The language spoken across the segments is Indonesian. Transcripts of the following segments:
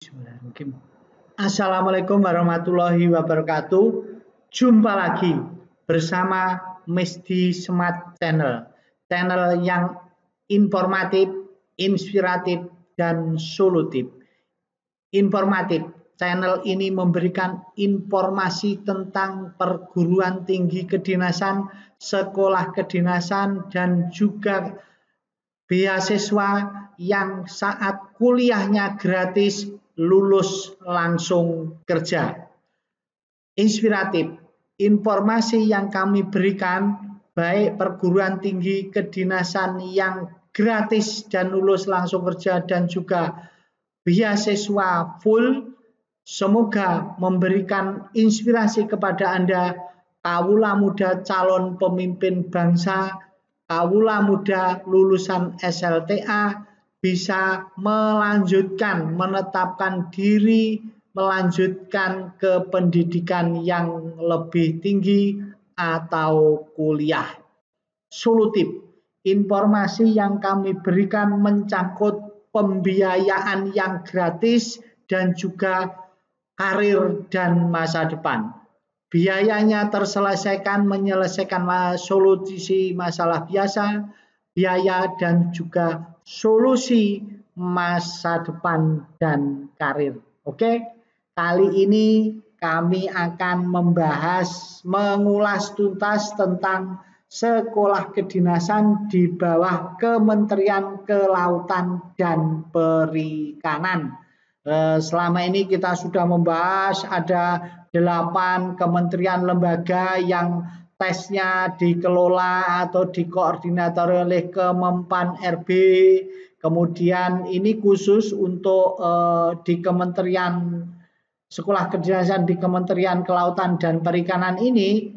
Bismillahirrahmanirrahim. Assalamualaikum warahmatullahi wabarakatuh. Jumpa lagi bersama Mesdi Smart Channel. Channel yang informatif, inspiratif, dan solutif. Informatif. Channel ini memberikan informasi tentang perguruan tinggi kedinasan, sekolah kedinasan, dan juga beasiswa yang saat kuliahnya gratis lulus langsung kerja. Inspiratif, informasi yang kami berikan baik perguruan tinggi kedinasan yang gratis dan lulus langsung kerja dan juga beasiswa full, semoga memberikan inspirasi kepada Anda, kawula muda calon pemimpin bangsa, kawula muda lulusan SLTA, bisa melanjutkan, menetapkan diri, melanjutkan ke pendidikan yang lebih tinggi atau kuliah. Solutif, informasi yang kami berikan mencangkut pembiayaan yang gratis dan juga karir dan masa depan. Biayanya terselesaikan menyelesaikan solusi masalah biasa, biaya dan juga solusi masa depan dan karir. Oke, kali ini kami akan mengulas tuntas tentang sekolah kedinasan di bawah Kementerian Kelautan dan Perikanan. Selama ini kita sudah membahas ada 8 kementerian lembaga yang tesnya dikelola atau dikoordinatori oleh Kemenpan RB. Kemudian ini khusus untuk di Kementerian Sekolah Kedinasan di Kementerian Kelautan dan Perikanan ini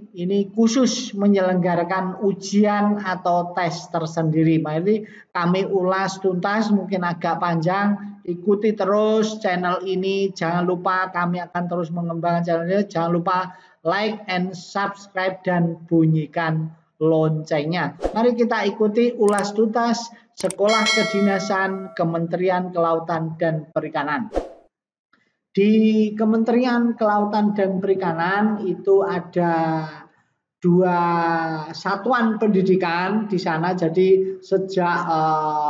khusus menyelenggarakan ujian atau tes tersendiri. Ini kami ulas tuntas, mungkin agak panjang. Ikuti terus channel ini. Jangan lupa kami akan terus mengembangkan channel ini. Jangan lupa like and subscribe dan bunyikan loncengnya. Mari kita ikuti ulas tuntas Sekolah Kedinasan Kementerian Kelautan dan Perikanan. Di Kementerian Kelautan dan Perikanan itu ada 2 satuan pendidikan di sana. Jadi sejak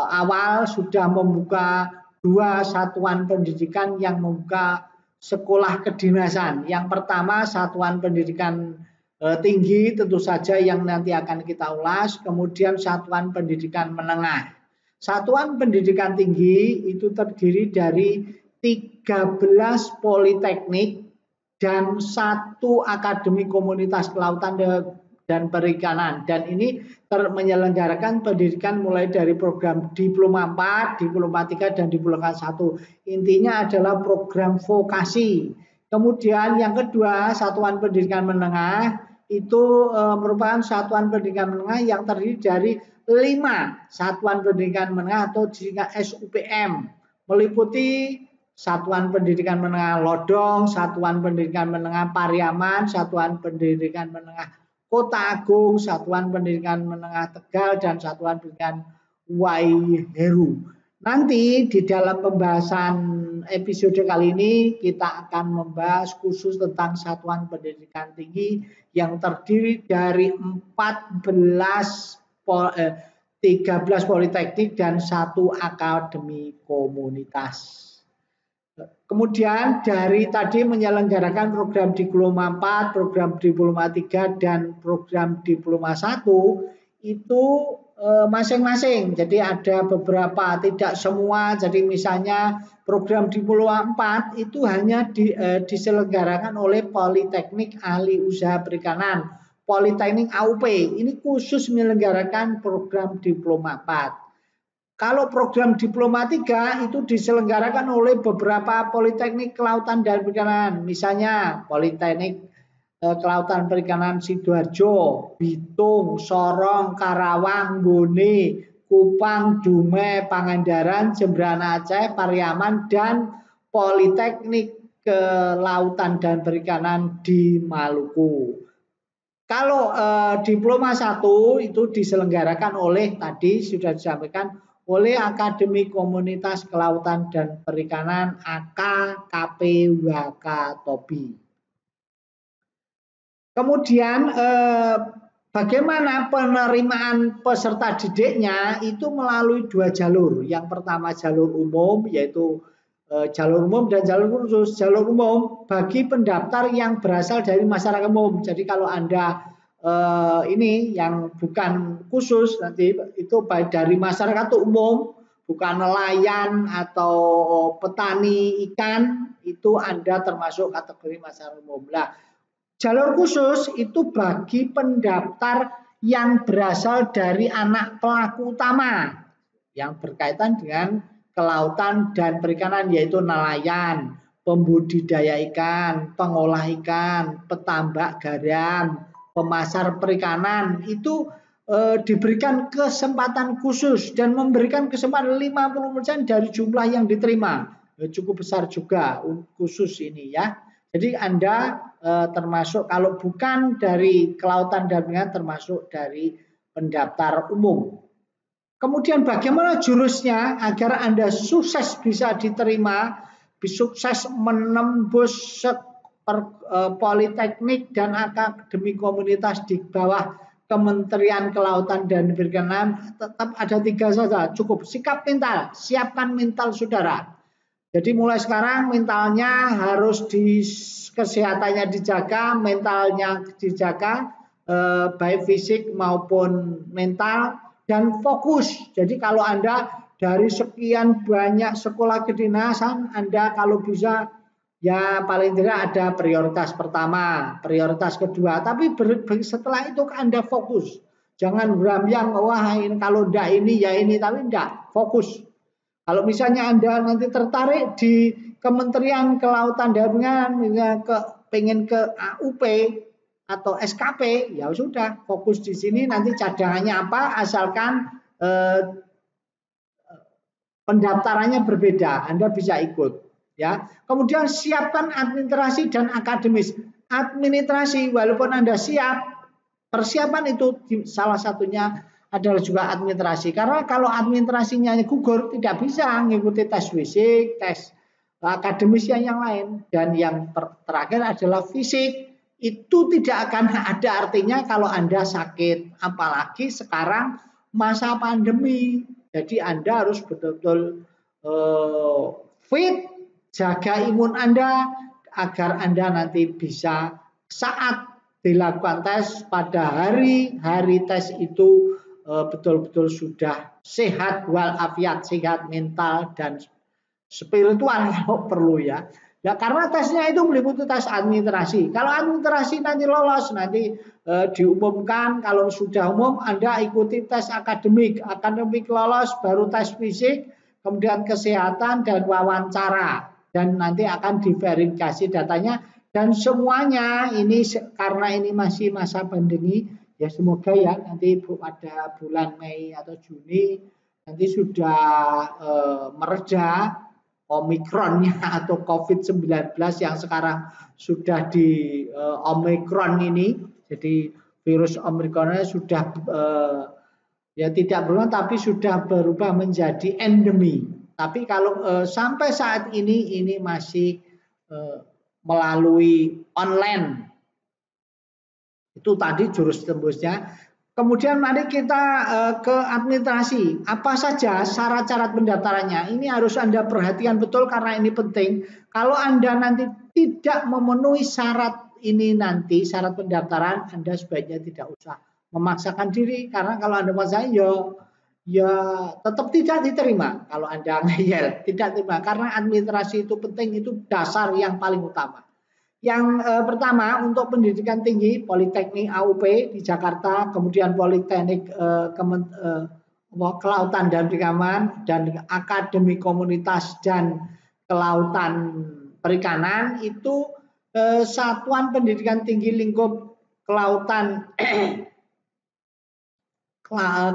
awal sudah membuka 2 satuan pendidikan yang membuka sekolah kedinasan. Yang pertama satuan pendidikan tinggi tentu saja yang nanti akan kita ulas. Kemudian satuan pendidikan menengah. Satuan pendidikan tinggi itu terdiri dari 13 politeknik dan 1 akademi komunitas kelautan dan perikanan. Dan ini menyelenggarakan pendidikan mulai dari program Diploma 4, Diploma 3, dan Diploma 1. Intinya adalah program vokasi. Kemudian yang kedua, satuan pendidikan menengah itu merupakan satuan pendidikan menengah yang terdiri dari 5 satuan pendidikan menengah atau disingkat SUPM, meliputi Satuan Pendidikan Menengah Lodong, Satuan Pendidikan Menengah Pariaman, Satuan Pendidikan Menengah Kota Agung, Satuan Pendidikan Menengah Tegal, dan Satuan Pendidikan Waiheru. Nanti di dalam pembahasan episode kali ini kita akan membahas khusus tentang Satuan Pendidikan Tinggi yang terdiri dari 13 politeknik dan 1 akademi komunitas. Kemudian dari tadi menyelenggarakan program Diploma 4, program Diploma 3, dan program Diploma 1 itu masing-masing. Jadi ada beberapa, tidak semua. Jadi misalnya program Diploma 4 itu hanya diselenggarakan oleh Politeknik Ahli Usaha Perikanan, Politeknik AUP. Ini khusus menyelenggarakan program Diploma 4. Kalau program Diploma 3 itu diselenggarakan oleh beberapa Politeknik Kelautan dan Perikanan. Misalnya Politeknik Kelautan Perikanan Sidoarjo, Bitung, Sorong, Karawang, Bone, Kupang, Dumai, Pangandaran, Jembrana Aceh, Pariaman, dan Politeknik Kelautan dan Perikanan di Maluku. Kalau Diploma 1 itu diselenggarakan oleh tadi sudah disampaikan oleh Akademi Komunitas Kelautan dan Perikanan AKKP Wakatobi. Kemudian bagaimana penerimaan peserta didiknya itu melalui 2 jalur. Yang pertama jalur umum, yaitu jalur umum dan jalur khusus. Jalur umum bagi pendaftar yang berasal dari masyarakat umum. Jadi kalau Anda ini yang bukan khusus, nanti itu baik dari masyarakat umum, bukan nelayan atau petani ikan, itu Anda termasuk kategori masyarakat umum. Nah, jalur khusus itu bagi pendaftar yang berasal dari anak pelaku utama yang berkaitan dengan kelautan dan perikanan, yaitu nelayan, pembudidaya ikan, pengolah ikan, petambak garam, pemasar perikanan. Itu diberikan kesempatan khusus dan memberikan kesempatan 50% dari jumlah yang diterima. Cukup besar juga khusus ini ya. Jadi Anda termasuk kalau bukan dari kelautan dan perikanan termasuk dari pendaftar umum. Kemudian bagaimana jurusnya agar Anda sukses bisa diterima, sukses menembus politeknik dan akademi komunitas di bawah Kementerian Kelautan dan Perikanan. Tetap ada 3 saja, cukup. Sikap mental, siapkan mental saudara. Jadi mulai sekarang mentalnya harus kesehatannya dijaga, mentalnya dijaga, baik fisik maupun mental, dan fokus. Jadi kalau Anda dari sekian banyak sekolah kedinasan, Anda kalau bisa ya paling tidak ada prioritas pertama, prioritas kedua, tapi setelah itu Anda fokus. Jangan berambyang, wah ini kalau enggak ini ya ini, tapi enggak, fokus. Kalau misalnya Anda nanti tertarik di Kementerian Kelautan dan Perikanan, pengen ke AUP atau SKP, ya sudah fokus di sini. Nanti cadangannya apa? Asalkan pendaftarannya berbeda, Anda bisa ikut. Ya. Kemudian siapkan administrasi dan akademis. Administrasi, walaupun Anda siap, persiapan itu salah satunya adalah juga administrasi. Karena kalau administrasinya gugur, tidak bisa mengikuti tes fisik, tes akademis yang lain. Dan yang terakhir adalah fisik. Itu tidak akan ada artinya kalau Anda sakit. Apalagi sekarang masa pandemi. Jadi Anda harus betul-betul fit, jaga imun Anda, agar Anda nanti bisa saat dilakukan tes pada hari tes itu betul-betul sudah sehat walafiat, sehat mental dan spiritual kalau perlu ya. Ya karena tesnya itu meliputi tes administrasi. Kalau administrasi nanti lolos, nanti diumumkan. Kalau sudah umum, Anda ikuti tes akademik. Akademik lolos, baru tes fisik, kemudian kesehatan dan wawancara. Dan nanti akan diverifikasi datanya. Dan semuanya ini karena ini masih masa pandemi, ya semoga ya nanti pada bulan Mei atau Juni nanti sudah mereda Omikronnya atau COVID-19 yang sekarang sudah di Omikron ini. Jadi virus Omikronnya sudah ya tidak berulang tapi sudah berubah menjadi endemi. Tapi kalau sampai saat ini masih melalui online. Itu tadi jurus tembusnya. Kemudian mari kita ke administrasi. Apa saja syarat-syarat pendaftarannya? Ini harus Anda perhatikan betul karena ini penting. Kalau Anda nanti tidak memenuhi syarat ini nanti, syarat pendaftaran, Anda sebaiknya tidak usah memaksakan diri. Karena kalau Anda memaksakan, ya tetap tidak diterima. Kalau Anda ngeyel, tidak diterima. Karena administrasi itu penting, itu dasar yang paling utama. Yang pertama untuk pendidikan tinggi Politeknik AUP di Jakarta, kemudian Politeknik Kelautan dan Perikanan dan Akademi Komunitas dan Kelautan Perikanan itu satuan pendidikan tinggi lingkup kelautan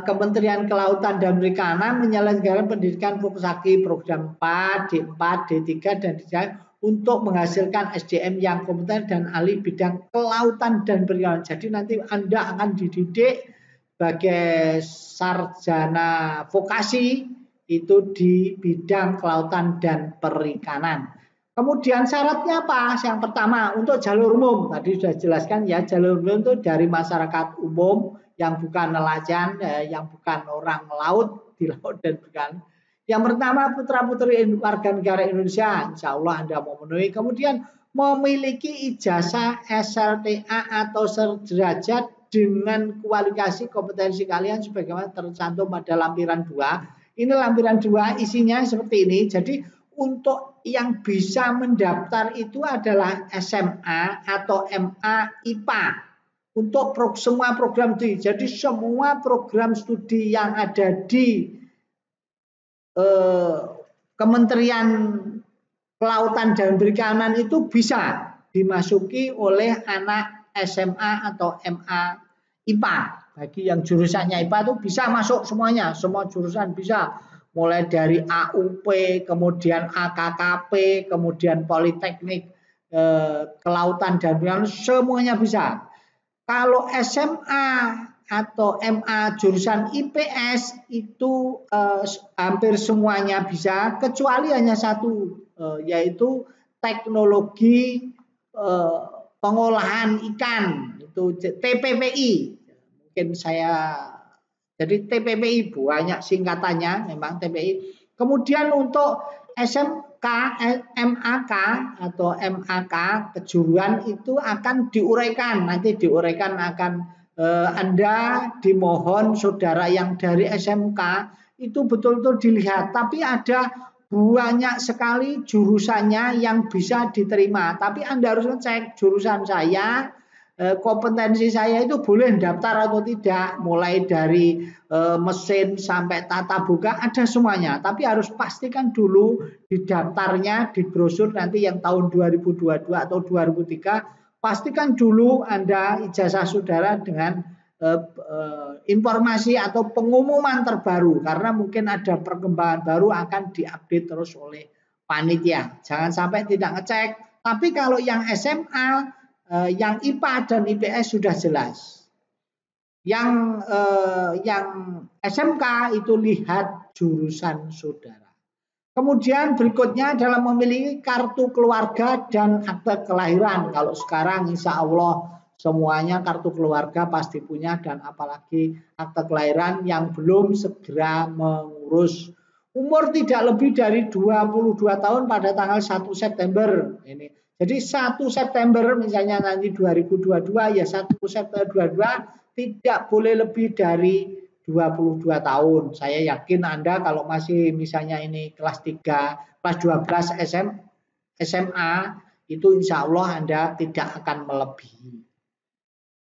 Kementerian Kelautan dan Perikanan menyelenggarakan pendidikan vokasi program 4, D4, D3 dan D3 untuk menghasilkan SDM yang kompeten dan ahli bidang kelautan dan perikanan. Jadi nanti Anda akan dididik sebagai sarjana vokasi itu di bidang kelautan dan perikanan. Kemudian syaratnya apa? Yang pertama untuk jalur umum, tadi sudah jelaskan ya, jalur umum itu dari masyarakat umum yang bukan nelayan, yang bukan orang laut di laut dan bukan. Yang pertama putra-putri warga negara Indonesia, insya Allah Anda memenuhi. Kemudian memiliki ijazah SLTA atau sederajat dengan kualifikasi kompetensi kalian sebagaimana tercantum pada lampiran 2. Ini lampiran 2 isinya seperti ini. Jadi untuk yang bisa mendaftar itu adalah SMA atau MA IPA untuk semua program studi. Jadi semua program studi yang ada di Kementerian Kelautan dan Perikanan itu bisa dimasuki oleh anak SMA atau MA IPA. Bagi yang jurusannya IPA itu bisa masuk semuanya, semua jurusan bisa. Mulai dari AUP, kemudian AKKP, kemudian Politeknik Kelautan dan Perikanan, semuanya bisa. Kalau SMA atau MA jurusan IPS itu hampir semuanya bisa, kecuali hanya satu, yaitu teknologi pengolahan ikan, itu TPPI. Mungkin jadi TPPI banyak singkatannya, memang TPI. Kemudian untuk SMK, MAK atau MAK kejuruan itu akan diuraikan, nanti diuraikan akan Anda dimohon saudara yang dari SMK itu betul-betul dilihat, tapi ada banyak sekali jurusannya yang bisa diterima, tapi Anda harus ngecek jurusan saya, kompetensi saya itu boleh daftar atau tidak, mulai dari mesin sampai tata buka ada semuanya, tapi harus pastikan dulu di daftarnya, di brosur nanti yang tahun 2022 atau 2003, pastikan dulu Anda ijazah saudara dengan informasi atau pengumuman terbaru, karena mungkin ada perkembangan baru akan diupdate terus oleh panitia. Jangan sampai tidak ngecek. Tapi kalau yang SMA, yang IPA dan IPS sudah jelas. Yang SMK itu lihat jurusan saudara. Kemudian berikutnya adalah memiliki kartu keluarga dan akte kelahiran. Kalau sekarang insya Allah semuanya kartu keluarga pasti punya, dan apalagi akte kelahiran yang belum segera mengurus. Umur tidak lebih dari 22 tahun pada tanggal 1 September. Ini. Jadi 1 September misalnya nanti 2022 ya 1 September 2022 tidak boleh lebih dari 22 tahun. Saya yakin Anda kalau masih misalnya ini kelas 3, kelas 12 SMA itu insya Allah Anda tidak akan melebihi.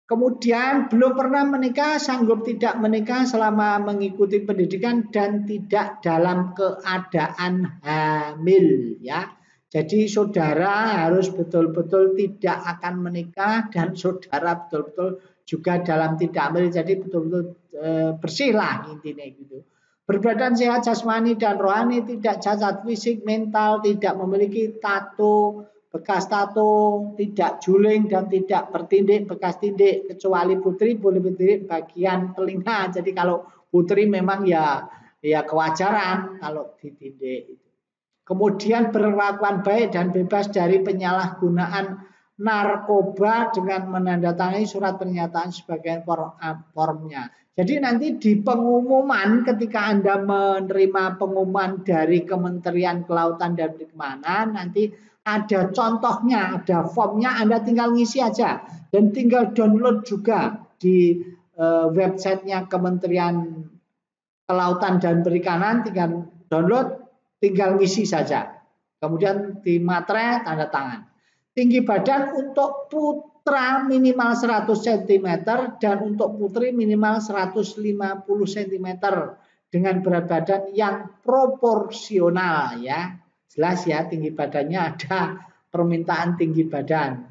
Kemudian belum pernah menikah, sanggup tidak menikah selama mengikuti pendidikan dan tidak dalam keadaan hamil, ya. Jadi saudara harus betul-betul tidak akan menikah dan saudara betul-betul juga dalam tidak hamil, jadi betul-betul bersih lah intinya gitu. Berbadan sehat jasmani dan rohani, tidak cacat fisik, mental, tidak memiliki tato, bekas tato, tidak juling dan tidak bertindik bekas tindik, kecuali putri boleh bertindik bagian telinga. Jadi kalau putri memang ya kewajaran kalau ditindik. Kemudian berkelakuan baik dan bebas dari penyalahgunaan narkoba dengan menandatangani surat pernyataan sebagai formnya. Jadi nanti di pengumuman ketika Anda menerima pengumuman dari Kementerian Kelautan dan Perikanan, nanti ada contohnya, ada formnya, Anda tinggal ngisi aja dan tinggal download juga di websitenya Kementerian Kelautan dan Perikanan, tinggal download, tinggal ngisi saja. Kemudian di materai tanda tangan. Tinggi badan untuk putra minimal 100 cm dan untuk putri minimal 150 cm dengan berat badan yang proporsional, ya. Jelas ya, tinggi badannya ada permintaan tinggi badan.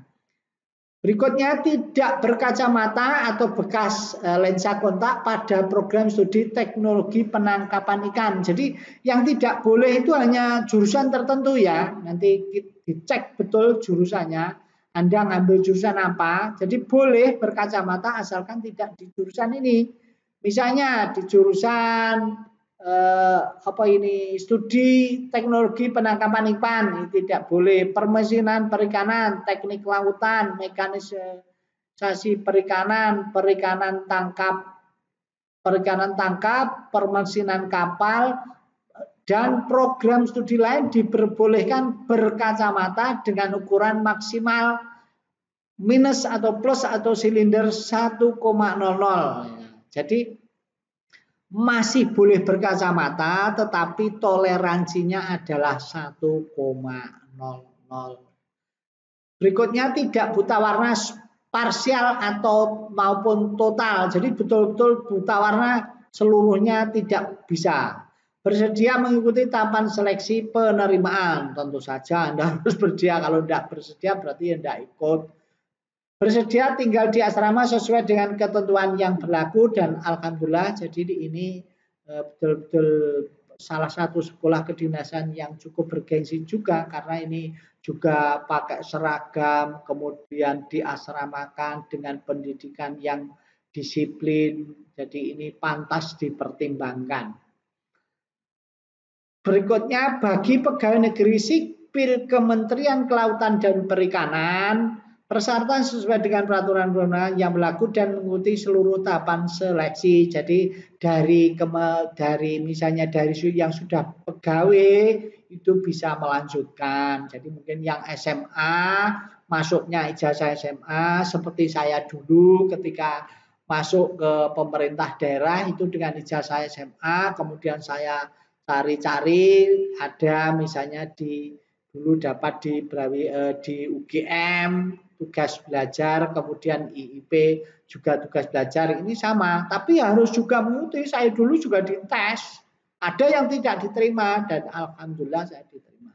Berikutnya tidak berkacamata atau bekas lensa kontak pada program studi teknologi penangkapan ikan. Jadi yang tidak boleh itu hanya jurusan tertentu ya. Nanti dicek betul jurusannya. Anda ngambil jurusan apa. Jadi boleh berkacamata asalkan tidak di jurusan ini. Misalnya di jurusan studi teknologi penangkapan ikan ini tidak boleh, permesinan perikanan, teknik lautan, mekanisasi perikanan, perikanan tangkap, permesinan kapal, dan program studi lain diperbolehkan berkacamata dengan ukuran maksimal minus atau plus atau silinder 1,00. Jadi masih boleh berkacamata, tetapi toleransinya adalah 1,00. Berikutnya tidak buta warna parsial atau maupun total. Jadi betul-betul buta warna seluruhnya tidak bisa. Bersedia mengikuti tahapan seleksi penerimaan. Tentu saja Anda harus bersedia. Kalau tidak bersedia berarti Anda ikut. Bersedia tinggal di asrama sesuai dengan ketentuan yang berlaku, dan alhamdulillah jadi ini betul-betul salah satu sekolah kedinasan yang cukup bergengsi juga, karena ini juga pakai seragam, kemudian diasramakan dengan pendidikan yang disiplin, jadi ini pantas dipertimbangkan. Berikutnya, bagi pegawai negeri sipil Kementerian Kelautan dan Perikanan, persyaratan sesuai dengan peraturan-peraturan yang berlaku dan mengikuti seluruh tahapan seleksi. Jadi dari misalnya dari yang sudah pegawai itu bisa melanjutkan. Jadi mungkin yang SMA masuknya ijazah SMA seperti saya dulu ketika masuk ke pemerintah daerah itu dengan ijazah SMA, kemudian saya cari-cari ada misalnya dulu dapat di UGM tugas belajar, kemudian IIP juga tugas belajar, ini sama, tapi harus juga mengikuti. Saya dulu juga dites, ada yang tidak diterima dan alhamdulillah saya diterima.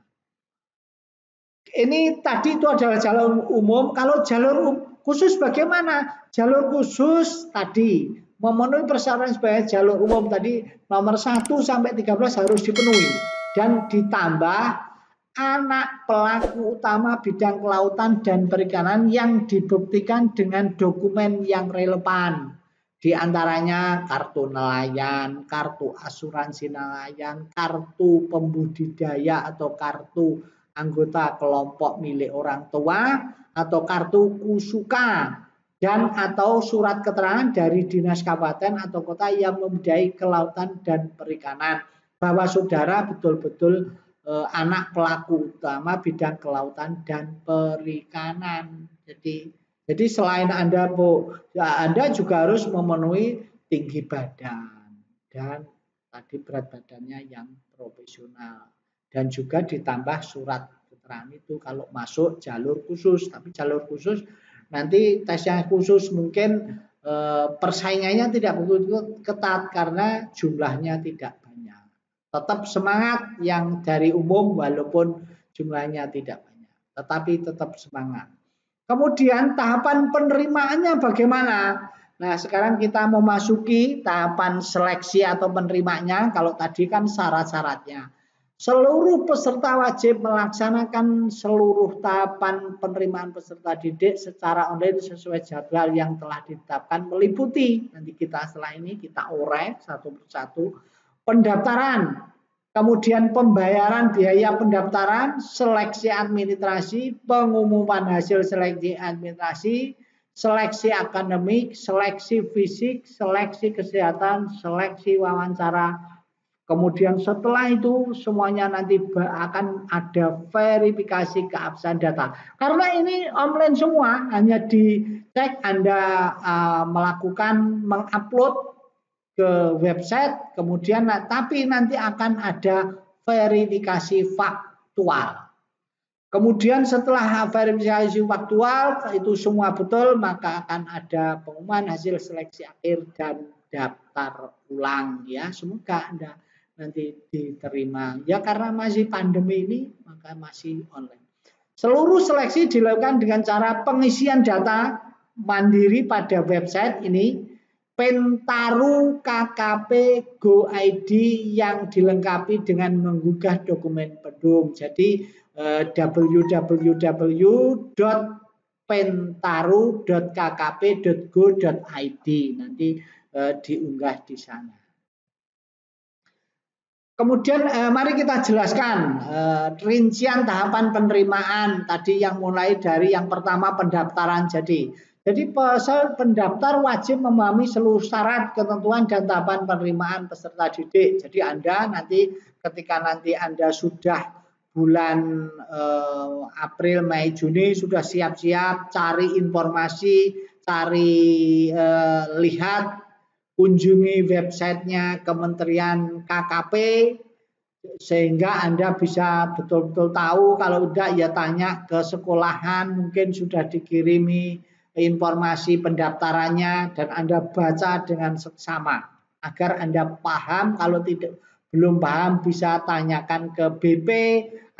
Ini tadi itu adalah jalur umum. Kalau jalur khusus bagaimana? Jalur khusus tadi memenuhi persyaratan sebagai jalur umum tadi nomor 1 sampai 13 harus dipenuhi, dan ditambah anak pelaku utama bidang kelautan dan perikanan yang dibuktikan dengan dokumen yang relevan. Di antaranya kartu nelayan, kartu asuransi nelayan, kartu pembudidaya atau kartu anggota kelompok milik orang tua, atau kartu kusuka, dan atau surat keterangan dari dinas kabupaten atau kota yang membiayai kelautan dan perikanan bahwa saudara betul-betul anak pelaku utama bidang kelautan dan perikanan. Jadi selain Anda juga harus memenuhi tinggi badan dan tadi berat badannya yang profesional, dan juga ditambah surat keterangan itu kalau masuk jalur khusus. Tapi jalur khusus nanti tes yang khusus mungkin persaingannya tidak begitu ketat karena jumlahnya tidak banyak. Tetap semangat yang dari umum walaupun jumlahnya tidak banyak, tetapi tetap semangat. Kemudian tahapan penerimaannya bagaimana? Nah, sekarang kita memasuki tahapan seleksi atau penerimanya. Kalau tadi kan syarat-syaratnya. Seluruh peserta wajib melaksanakan seluruh tahapan penerimaan peserta didik secara online sesuai jadwal yang telah ditetapkan, meliputi, nanti kita setelah ini kita urai satu persatu, pendaftaran, kemudian pembayaran biaya pendaftaran, seleksi administrasi, pengumuman hasil seleksi administrasi, seleksi akademik, seleksi fisik, seleksi kesehatan, seleksi wawancara. Kemudian setelah itu semuanya nanti akan ada verifikasi keabsahan data. Karena ini online semua, hanya dicek Anda mengupload ke website, kemudian tapi nanti akan ada verifikasi faktual. Kemudian setelah verifikasi faktual itu semua betul, maka akan ada pengumuman hasil seleksi akhir dan daftar ulang ya. Semoga Anda nanti diterima. Ya karena masih pandemi ini maka masih online. Seluruh seleksi dilakukan dengan cara pengisian data mandiri pada website ini Pentaru KKP Go ID yang dilengkapi dengan menggugah dokumen pendum. Jadi www.pentaru.kkp.go.id nanti diunggah di sana. Kemudian mari kita jelaskan rincian tahapan penerimaan tadi yang mulai dari yang pertama pendaftaran. Jadi pendaftar wajib memahami seluruh syarat, ketentuan dan tahapan penerimaan peserta didik. Jadi Anda nanti ketika nanti Anda sudah bulan April, Mei, Juni sudah siap-siap cari informasi, cari lihat, kunjungi websitenya Kementerian KKP sehingga Anda bisa betul-betul tahu. Kalau udah ya tanya ke sekolahan, mungkin sudah dikirimi informasi pendaftarannya dan Anda baca dengan seksama agar Anda paham. Kalau belum paham bisa tanyakan ke BP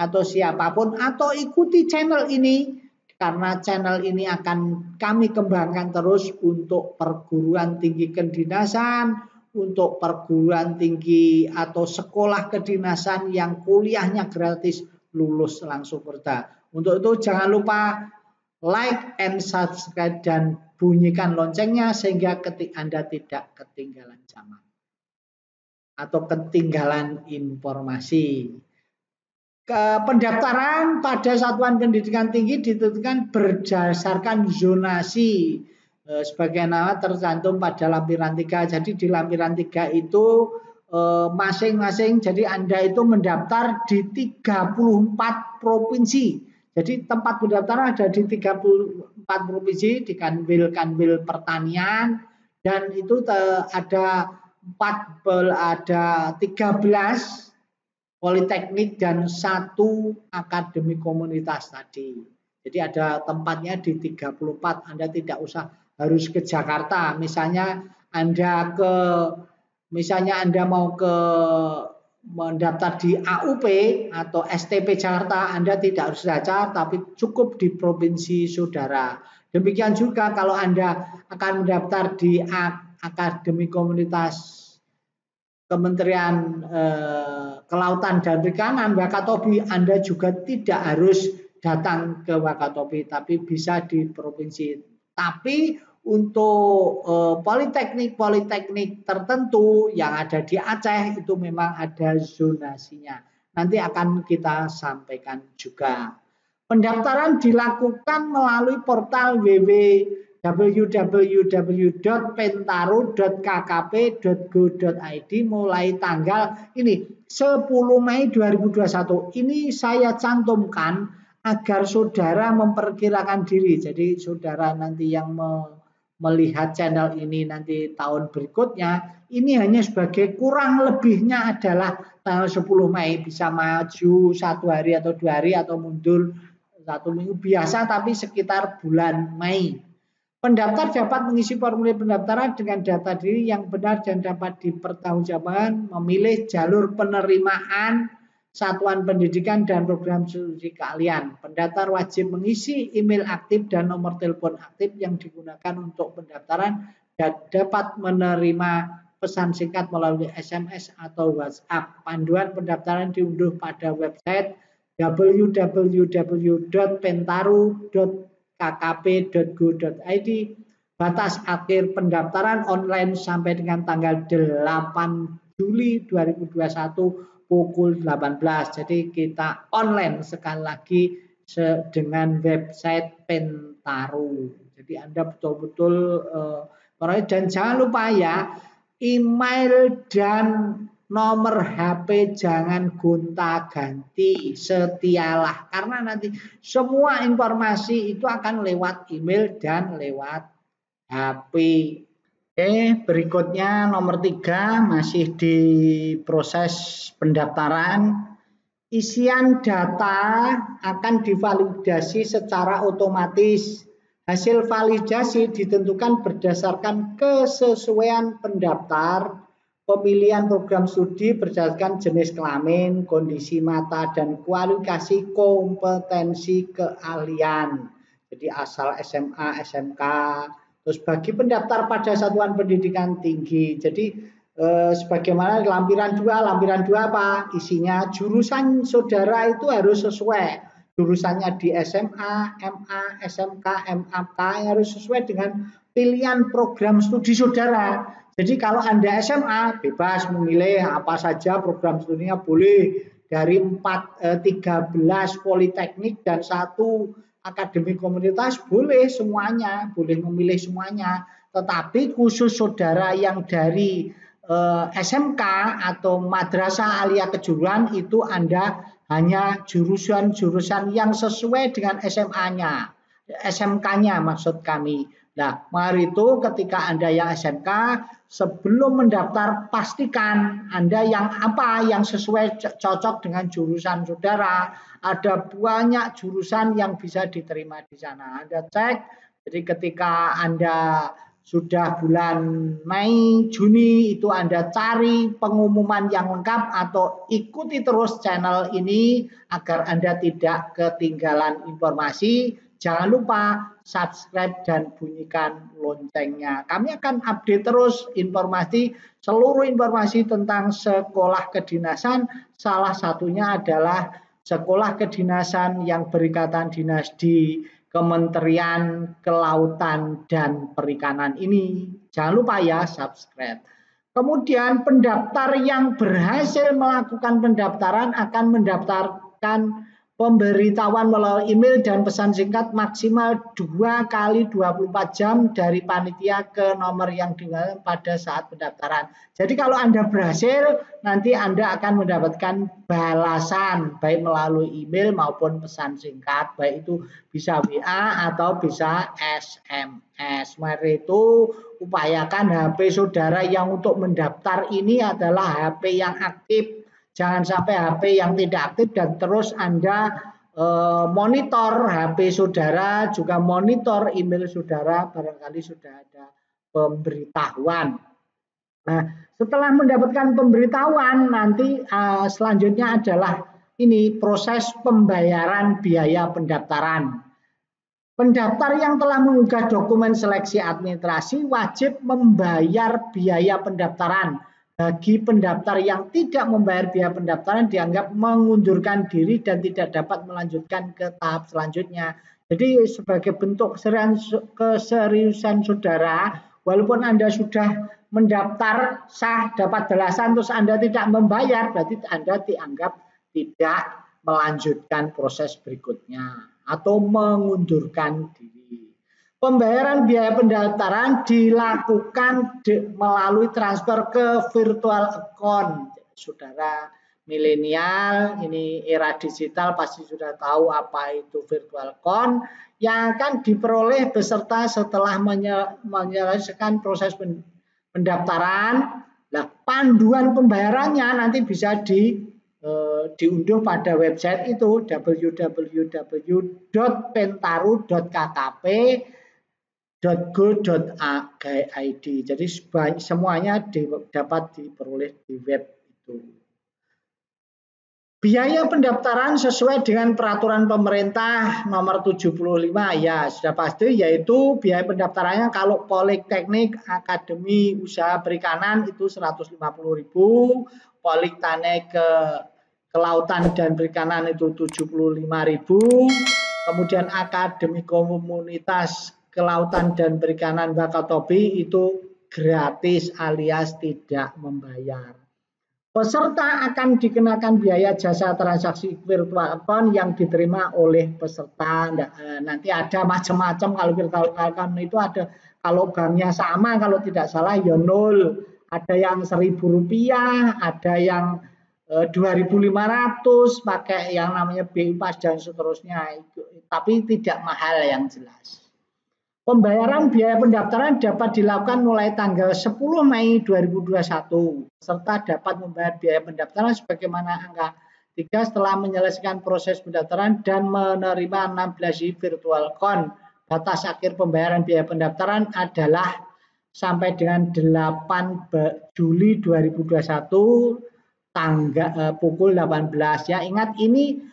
atau siapapun atau ikuti channel ini. Karena channel ini akan kami kembangkan terus untuk perguruan tinggi kedinasan, untuk perguruan tinggi atau sekolah kedinasan yang kuliahnya gratis, lulus langsung kerja. Untuk itu jangan lupa like and subscribe dan bunyikan loncengnya sehingga Anda tidak ketinggalan zaman atau ketinggalan informasi. Pendaftaran pada satuan pendidikan tinggi ditentukan berdasarkan zonasi sebagaimana tercantum pada lampiran 3. Jadi di lampiran 3 itu masing-masing, jadi Anda itu mendaftar di 34 provinsi. Jadi tempat pendaftaran ada di 34 provinsi di kanwil pertanian dan itu ada 13 politeknik dan 1 akademi komunitas tadi. Jadi ada tempatnya di 34. Anda tidak usah harus ke Jakarta. Misalnya Anda mau ke mendaftar di AUP atau STP Jakarta, Anda tidak harus Jakarta, tapi cukup di provinsi saudara. Demikian juga kalau Anda akan mendaftar di akademi komunitas Kementerian Kelautan dan Perikanan Wakatobi, Anda juga tidak harus datang ke Wakatobi, tapi bisa di provinsi. Tapi untuk politeknik tertentu yang ada di Aceh itu memang ada zonasinya. Nanti akan kita sampaikan juga. Pendaftaran dilakukan melalui portal www.pentaru.kkp.go.id mulai tanggal ini 10 Mei 2021. Ini saya cantumkan agar saudara memperkirakan diri. Jadi saudara nanti yang melihat channel ini nanti tahun berikutnya, ini hanya sebagai kurang lebihnya adalah tanggal 10 Mei, bisa maju 1 hari atau 2 hari atau mundur 1 minggu biasa, tapi sekitar bulan Mei. Pendaftar dapat mengisi formulir pendaftaran dengan data diri yang benar dan dapat dipertanggungjawabkan, memilih jalur penerimaan satuan pendidikan dan program studi keahlian. Pendaftar wajib mengisi email aktif dan nomor telepon aktif yang digunakan untuk pendaftaran dan dapat menerima pesan singkat melalui SMS atau WhatsApp. Panduan pendaftaran diunduh pada website www.pentaru.kkp.go.id. Batas akhir pendaftaran online sampai dengan tanggal 8 Juli 2021 pukul 18. Jadi kita online sekali lagi dengan website Pentaru. Jadi Anda betul-betul dan jangan lupa ya, email dan nomor HP jangan gonta-ganti, setialah karena nanti semua informasi itu akan lewat email dan lewat HP. Berikutnya nomor 3 masih di proses pendaftaran. Isian data akan divalidasi secara otomatis. Hasil validasi ditentukan berdasarkan kesesuaian pendaftar, pemilihan program studi berdasarkan jenis kelamin, kondisi mata, dan kualifikasi kompetensi keahlian. Jadi asal SMA, SMK. Terus bagi pendaftar pada satuan pendidikan tinggi. Jadi sebagaimana lampiran 2 apa? Isinya jurusan saudara itu harus sesuai. Jurusannya di SMA, MA, SMK, MAK harus sesuai dengan pilihan program studi saudara. Jadi kalau Anda SMA bebas memilih apa saja program studinya, boleh dari 13 politeknik dan 1 akademi komunitas, boleh semuanya, boleh memilih semuanya. Tetapi khusus saudara yang dari SMK atau madrasah alia kejuruan itu Anda hanya jurusan-jurusan yang sesuai dengan SMA-nya, SMK-nya maksud kami. Nah, mari itu ketika Anda yang SMK, sebelum mendaftar pastikan Anda yang apa yang sesuai cocok dengan jurusan saudara. Ada banyak jurusan yang bisa diterima di sana. Anda cek, jadi ketika Anda sudah bulan Mei, Juni itu Anda cari pengumuman yang lengkap atau ikuti terus channel ini agar Anda tidak ketinggalan informasi. Jangan lupa subscribe dan bunyikan loncengnya. Kami akan update terus seluruh informasi tentang sekolah kedinasan. Salah satunya adalah sekolah kedinasan yang berikatan dinas di Kementerian Kelautan dan Perikanan ini. Jangan lupa ya subscribe. Kemudian pendaftar yang berhasil melakukan pendaftaran akan mendaftarkan pemberitahuan melalui email dan pesan singkat maksimal 2 kali 24 jam dari panitia ke nomor yang diberikan pada saat pendaftaran. Jadi kalau Anda berhasil, nanti Anda akan mendapatkan balasan baik melalui email maupun pesan singkat, baik itu bisa WA atau bisa SMS. Mari itu upayakan HP saudara yang untuk mendaftar ini adalah HP yang aktif. Jangan sampai HP yang tidak aktif dan terus Anda monitor HP saudara, juga monitor email saudara, barangkali sudah ada pemberitahuan. Nah, setelah mendapatkan pemberitahuan, nanti selanjutnya adalah ini proses pembayaran biaya pendaftaran. Pendaftar yang telah mengunggah dokumen seleksi administrasi wajib membayar biaya pendaftaran. Bagi pendaftar yang tidak membayar biaya pendaftaran dianggap mengundurkan diri dan tidak dapat melanjutkan ke tahap selanjutnya. Jadi sebagai bentuk keseriusan saudara, walaupun Anda sudah mendaftar sah dapat balasan terus Anda tidak membayar, berarti Anda dianggap tidak melanjutkan proses berikutnya atau mengundurkan diri. Pembayaran biaya pendaftaran dilakukan melalui transfer ke virtual account. Saudara milenial, ini era digital pasti sudah tahu apa itu virtual account yang akan diperoleh peserta setelah menyelesaikan proses pendaftaran. Nah, panduan pembayarannya nanti bisa diunduh pada website itu www.pentaru.kkp.go.id. Jadi semuanya dapat diperoleh di web itu. Biaya pendaftaran sesuai dengan peraturan pemerintah nomor 75 ya sudah pasti, yaitu biaya pendaftarannya kalau Politeknik Akademi Usaha Perikanan itu 150.000, Politeknik Kelautan dan Perikanan itu 75.000, kemudian Akademi Komunitas Kelautan dan Perikanan Wakatobi itu gratis alias tidak membayar. Peserta akan dikenakan biaya jasa transaksi virtual account yang diterima oleh peserta. Nanti ada macam-macam kalau virtual account itu ada, kalau banknya sama kalau tidak salah ya 0, ada yang Rp1.000, ada yang 2.500 pakai yang namanya BU Pas dan seterusnya, tapi tidak mahal yang jelas. Pembayaran biaya pendaftaran dapat dilakukan mulai tanggal 10 Mei 2021. Peserta dapat membayar biaya pendaftaran sebagaimana angka 3 setelah menyelesaikan proses pendaftaran dan menerima 16 virtual account. Batas akhir pembayaran biaya pendaftaran adalah sampai dengan 8 Juli 2021 pukul 18 ya. Ingat ini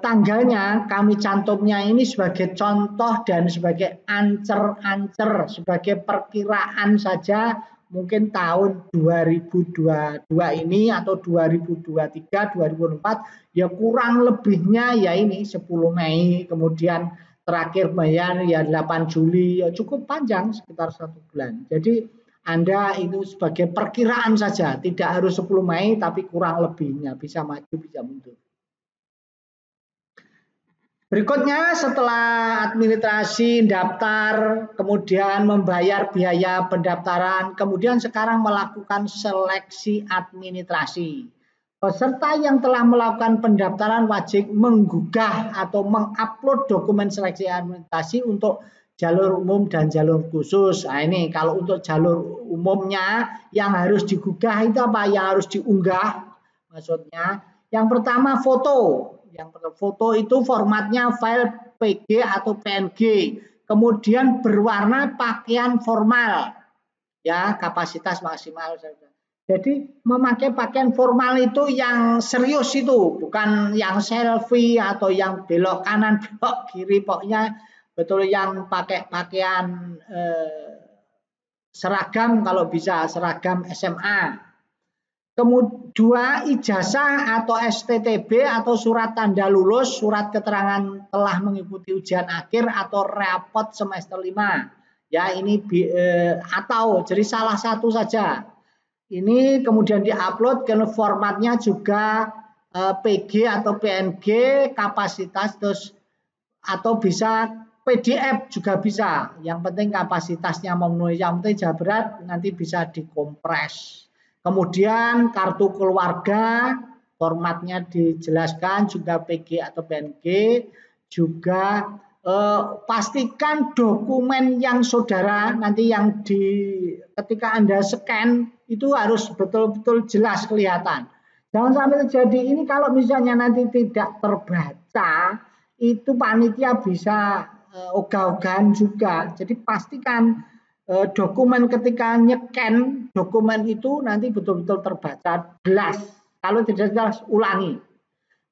tanggalnya kami cantumnya ini sebagai contoh dan sebagai ancer-ancer, sebagai perkiraan saja, mungkin tahun 2022 ini atau 2023, 2024 ya kurang lebihnya ya ini 10 Mei, kemudian terakhir bayar ya 8 Juli, ya cukup panjang sekitar 1 bulan. Jadi Anda itu sebagai perkiraan saja, tidak harus 10 Mei tapi kurang lebihnya, bisa maju bisa mundur. Berikutnya setelah administrasi, daftar, kemudian membayar biaya pendaftaran, kemudian sekarang melakukan seleksi administrasi. Peserta yang telah melakukan pendaftaran wajib menggugah atau mengupload dokumen seleksi administrasi untuk jalur umum dan jalur khusus. Nah ini kalau untuk jalur umumnya yang harus digugah itu apa? Yang harus diunggah maksudnya. Yang pertama foto. Yang foto itu formatnya file PG atau PNG, kemudian berwarna pakaian formal, ya kapasitas maksimal. Jadi memakai pakaian formal itu yang serius itu, bukan yang selfie atau yang belok kanan belok kiri, pokoknya betul yang pakai pakaian seragam kalau bisa seragam SMA. Kemudian ijazah atau STTB atau surat tanda lulus, surat keterangan telah mengikuti ujian akhir atau rapot semester 5. Ya, ini atau jadi salah satu saja. Ini kemudian diupload ke formatnya juga PG atau PNG kapasitas terus atau bisa PDF juga bisa. Yang penting kapasitasnya memenuhi, yang penting Jawa Barat nanti bisa dikompres. Kemudian kartu keluarga formatnya dijelaskan juga PG atau PNG, juga pastikan dokumen yang saudara nanti yang ketika Anda scan itu harus betul-betul jelas kelihatan. Jangan sampai terjadi ini kalau misalnya nanti tidak terbaca, itu panitia bisa ogah-ogahan juga. Jadi pastikan dokumen ketika nyeken dokumen itu nanti betul-betul terbaca jelas. Kalau tidak jelas ulangi.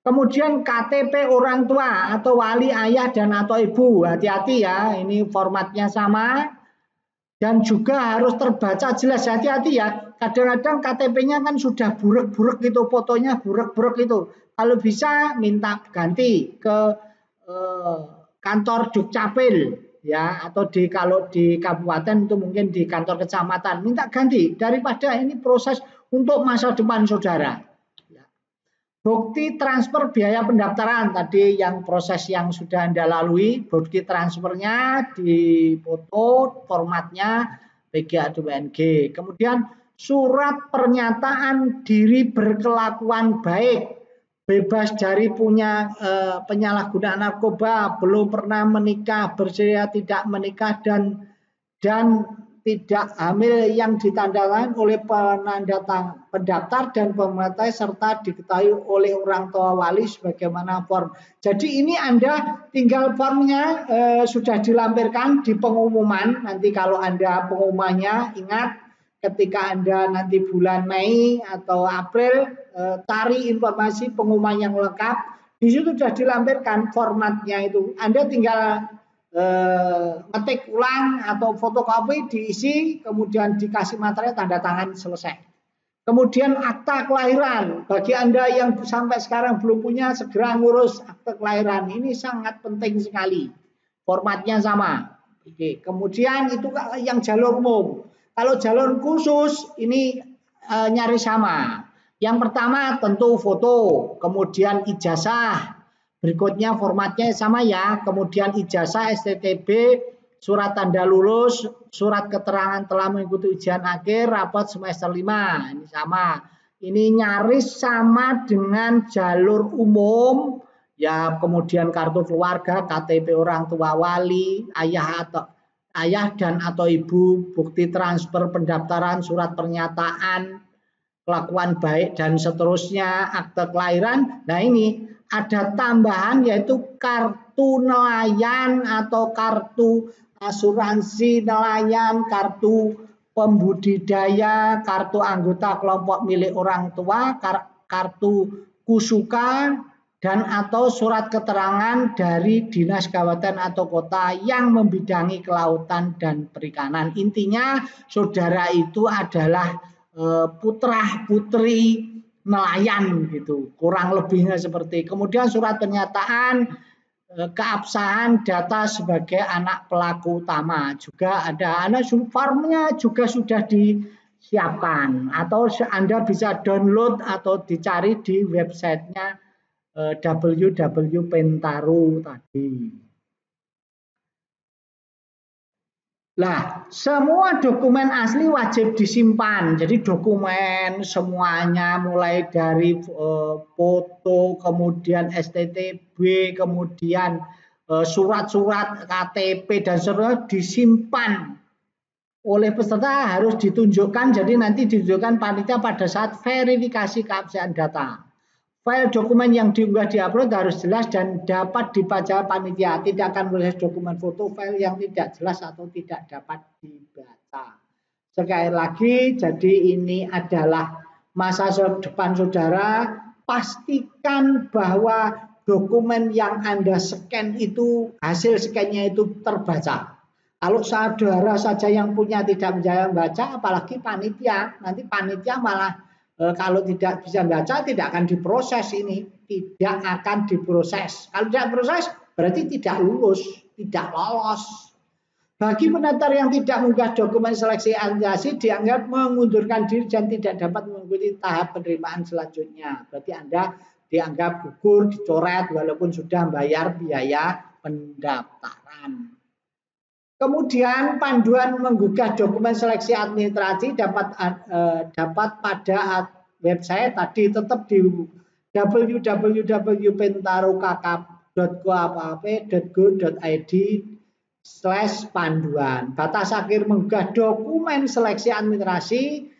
Kemudian KTP orang tua atau wali ayah dan atau ibu, hati-hati ya, ini formatnya sama dan juga harus terbaca jelas, hati-hati ya. Kadang-kadang KTP-nya kan sudah burek-burek gitu, fotonya burek-burek itu. Kalau bisa minta ganti ke kantor Dukcapil ya, atau kalau di kabupaten itu mungkin di kantor kecamatan, minta ganti daripada ini proses untuk masa depan saudara. Bukti transfer biaya pendaftaran tadi yang proses yang sudah Anda lalui, bukti transfernya di foto formatnya PG atau PNG. Kemudian surat pernyataan diri berkelakuan baik, bebas dari punya penyalahgunaan narkoba, belum pernah menikah, bersedia tidak menikah dan tidak hamil yang ditandakan oleh pendaftar dan pemerintah serta diketahui oleh orang tua wali sebagaimana form. Jadi ini Anda tinggal formnya sudah dilampirkan di pengumuman. Nanti kalau Anda pengumumannya ingat ketika Anda nanti bulan Mei atau April cari informasi pengumuman yang lengkap. Di situ sudah dilampirkan formatnya itu. Anda tinggal ngetik ulang atau fotokopi diisi, kemudian dikasih materai tanda tangan selesai. Kemudian akta kelahiran, bagi Anda yang sampai sekarang belum punya segera ngurus akta kelahiran, ini sangat penting sekali. Formatnya sama. Oke. Kemudian itu yang jalur umum. Kalau jalur khusus ini nyaris sama. Yang pertama tentu foto, kemudian ijazah. Berikutnya formatnya sama ya, kemudian ijazah, STTB, surat tanda lulus, surat keterangan telah mengikuti ujian akhir, rapot semester 5, ini sama. Ini nyaris sama dengan jalur umum, ya kemudian kartu keluarga, KTP orang tua wali, ayah dan atau ibu, bukti transfer pendaftaran, surat pernyataan, kelakuan baik dan seterusnya, akte kelahiran. Nah ini ada tambahan yaitu kartu nelayan atau kartu asuransi nelayan, kartu pembudidaya, kartu anggota kelompok milik orang tua, kartu kusuka, dan atau surat keterangan dari dinas kabupaten atau kota yang membidangi kelautan dan perikanan. Intinya saudara itu adalah putra putri nelayan gitu, kurang lebihnya seperti. Kemudian surat pernyataan keabsahan data sebagai anak pelaku utama. Juga ada formnya juga sudah disiapkan atau Anda bisa download atau dicari di websitenya www.pentaru tadi. Nah, semua dokumen asli wajib disimpan. Jadi dokumen semuanya mulai dari foto, kemudian STTB, kemudian surat-surat KTP dan seterusnya disimpan oleh peserta, harus ditunjukkan. Jadi nanti ditunjukkan panitia pada saat verifikasi keabsahan data. File dokumen yang diunggah diupload harus jelas dan dapat dibaca panitia. Tidak akan boleh dokumen foto file yang tidak jelas atau tidak dapat dibaca. Sekali lagi, jadi ini adalah masa depan saudara. Pastikan bahwa dokumen yang Anda scan itu, hasil scan-nya itu terbaca. Kalau saudara saja yang punya tidak bisa membaca, apalagi panitia, nanti panitia malah kalau tidak bisa baca tidak akan diproses ini, tidak akan diproses. Kalau tidak proses berarti tidak lulus, tidak lolos. Bagi pendaftar yang tidak mengunggah dokumen seleksi administrasi dianggap mengundurkan diri dan tidak dapat mengikuti tahap penerimaan selanjutnya. Berarti Anda dianggap gugur, dicoret walaupun sudah membayar biaya pendaftaran. Kemudian panduan menggugah dokumen seleksi administrasi dapat pada website tadi, tetap di www.pentarukkp.go.id/panduan. Batas akhir menggugah dokumen seleksi administrasi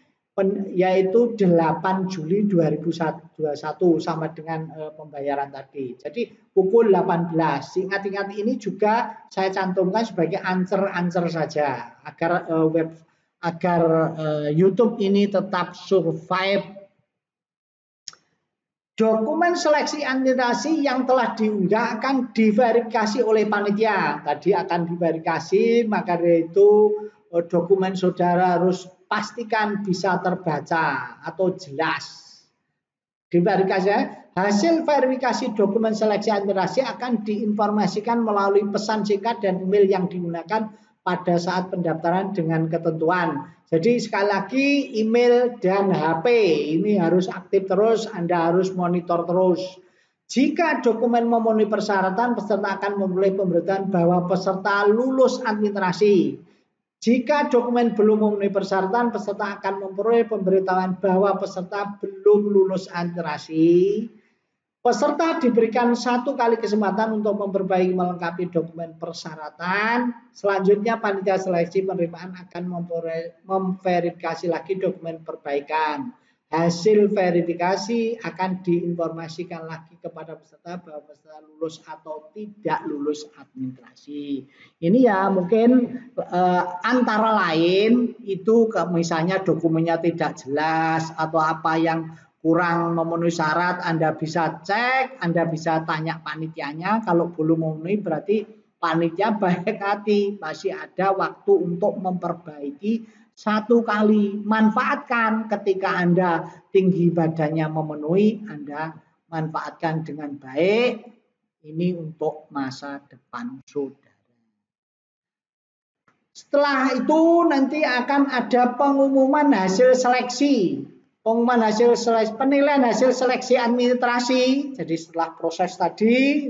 yaitu 8 Juli 2021 sama dengan pembayaran tadi. Jadi pukul 18. Ingat-ingat ini juga saya cantumkan sebagai answer saja agar YouTube ini tetap survive. Dokumen seleksi administrasi yang telah diunggah akan diverifikasi oleh panitia. Tadi akan diverifikasi, maka dari itu dokumen saudara harus pastikan bisa terbaca atau jelas. Diverifikasi, hasil verifikasi dokumen seleksi administrasi akan diinformasikan melalui pesan singkat dan email yang digunakan pada saat pendaftaran dengan ketentuan. Jadi sekali lagi email dan HP ini harus aktif terus, Anda harus monitor terus. Jika dokumen memenuhi persyaratan, peserta akan memperoleh pemberitahuan bahwa peserta lulus administrasi. Jika dokumen belum memenuhi persyaratan, peserta akan memperoleh pemberitahuan bahwa peserta belum lulus administrasi. Peserta diberikan 1 kali kesempatan untuk memperbaiki melengkapi dokumen persyaratan. Selanjutnya panitia seleksi penerimaan akan memverifikasi lagi dokumen perbaikan. Hasil verifikasi akan diinformasikan lagi kepada peserta bahwa peserta lulus atau tidak lulus administrasi. Ini ya mungkin antara lain itu misalnya dokumennya tidak jelas atau apa yang kurang memenuhi syarat, Anda bisa cek, Anda bisa tanya panitianya. Kalau belum memenuhi berarti panitia baik hati, masih ada waktu untuk memperbaiki 1 kali. Manfaatkan ketika Anda tinggi badannya memenuhi, Anda manfaatkan dengan baik. Ini untuk masa depan saudara. Setelah itu nanti akan ada pengumuman hasil seleksi. Pengumuman hasil seleksi, penilaian hasil seleksi administrasi. Jadi setelah proses tadi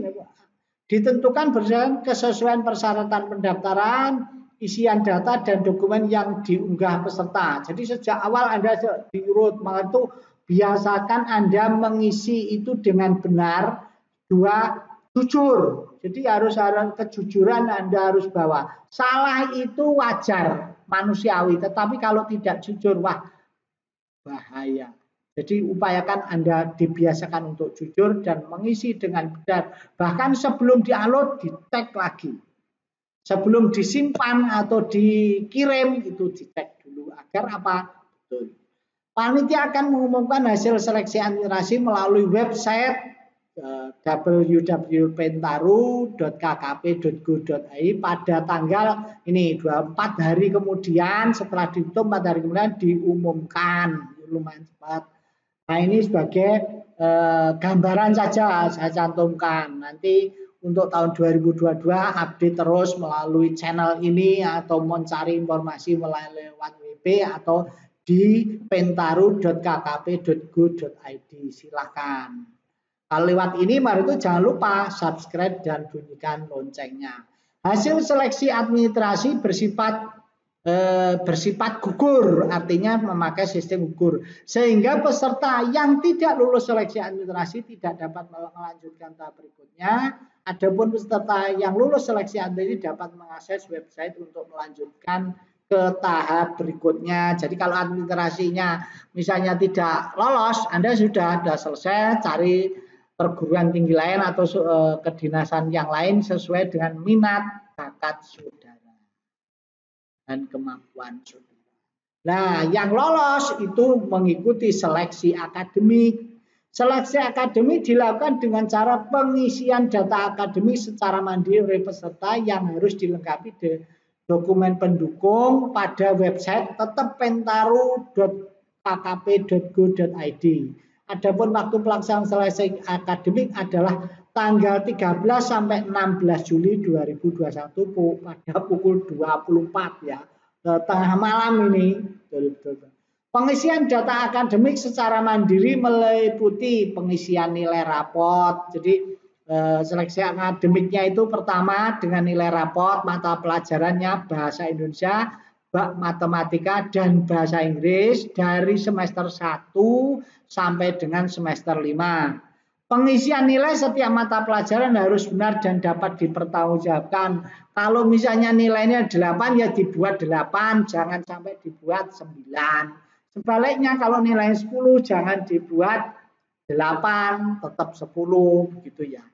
ditentukan berdasarkan kesesuaian persyaratan pendaftaran, isian data dan dokumen yang diunggah peserta. Jadi sejak awal Anda diurut, maka itu biasakan Anda mengisi itu dengan benar, 2 jujur. Jadi harus kejujuran Anda harus bawa. Salah itu wajar, manusiawi, tetapi kalau tidak jujur, wah bahaya. Jadi upayakan Anda dibiasakan untuk jujur dan mengisi dengan benar. Bahkan sebelum diupload, di-tag lagi. Sebelum disimpan atau dikirim itu dicek dulu agar apa? Betul. Panitia akan mengumumkan hasil seleksi administrasi melalui website www.pentaru.kkp.go.id pada tanggal ini 24 hari kemudian, setelah dihitung 4 hari kemudian diumumkan. Lumayan cepat. Nah ini sebagai gambaran saja saya cantumkan. Nanti untuk tahun 2022 update terus melalui channel ini atau mencari informasi melalui lewat WP atau di pentaru.kkp.go.id. Silakan. Kalau lewat ini mari itu jangan lupa subscribe dan bunyikan loncengnya. Hasil seleksi administrasi bersifat gugur, artinya memakai sistem gugur, sehingga peserta yang tidak lulus seleksi administrasi tidak dapat melanjutkan tahap berikutnya. Adapun peserta yang lulus seleksi administrasi dapat mengakses website untuk melanjutkan ke tahap berikutnya. Jadi kalau administrasinya misalnya tidak lolos, Anda sudah selesai cari perguruan tinggi lain atau kedinasan yang lain sesuai dengan minat bakat saudara dan kemampuan saudara. Nah, yang lolos itu mengikuti seleksi akademik. Seleksi akademik dilakukan dengan cara pengisian data akademik secara mandiri oleh peserta yang harus dilengkapi dokumen pendukung pada website tetap pentaru.kkp.go.id. Adapun waktu pelaksanaan seleksi akademik adalah tanggal 13 sampai 16 Juli 2021 pada pukul 24 ya. Tengah malam ini. Pengisian data akademik secara mandiri meliputi pengisian nilai raport. Jadi seleksi akademiknya itu pertama dengan nilai raport, mata pelajarannya bahasa Indonesia, matematika dan bahasa Inggris dari semester 1 sampai dengan semester 5. Pengisian nilai setiap mata pelajaran harus benar dan dapat dipertanggungjawabkan. Kalau misalnya nilainya 8 ya dibuat 8, jangan sampai dibuat 9. Sebaliknya kalau nilai 10 jangan dibuat 8, tetap 10 gitu ya.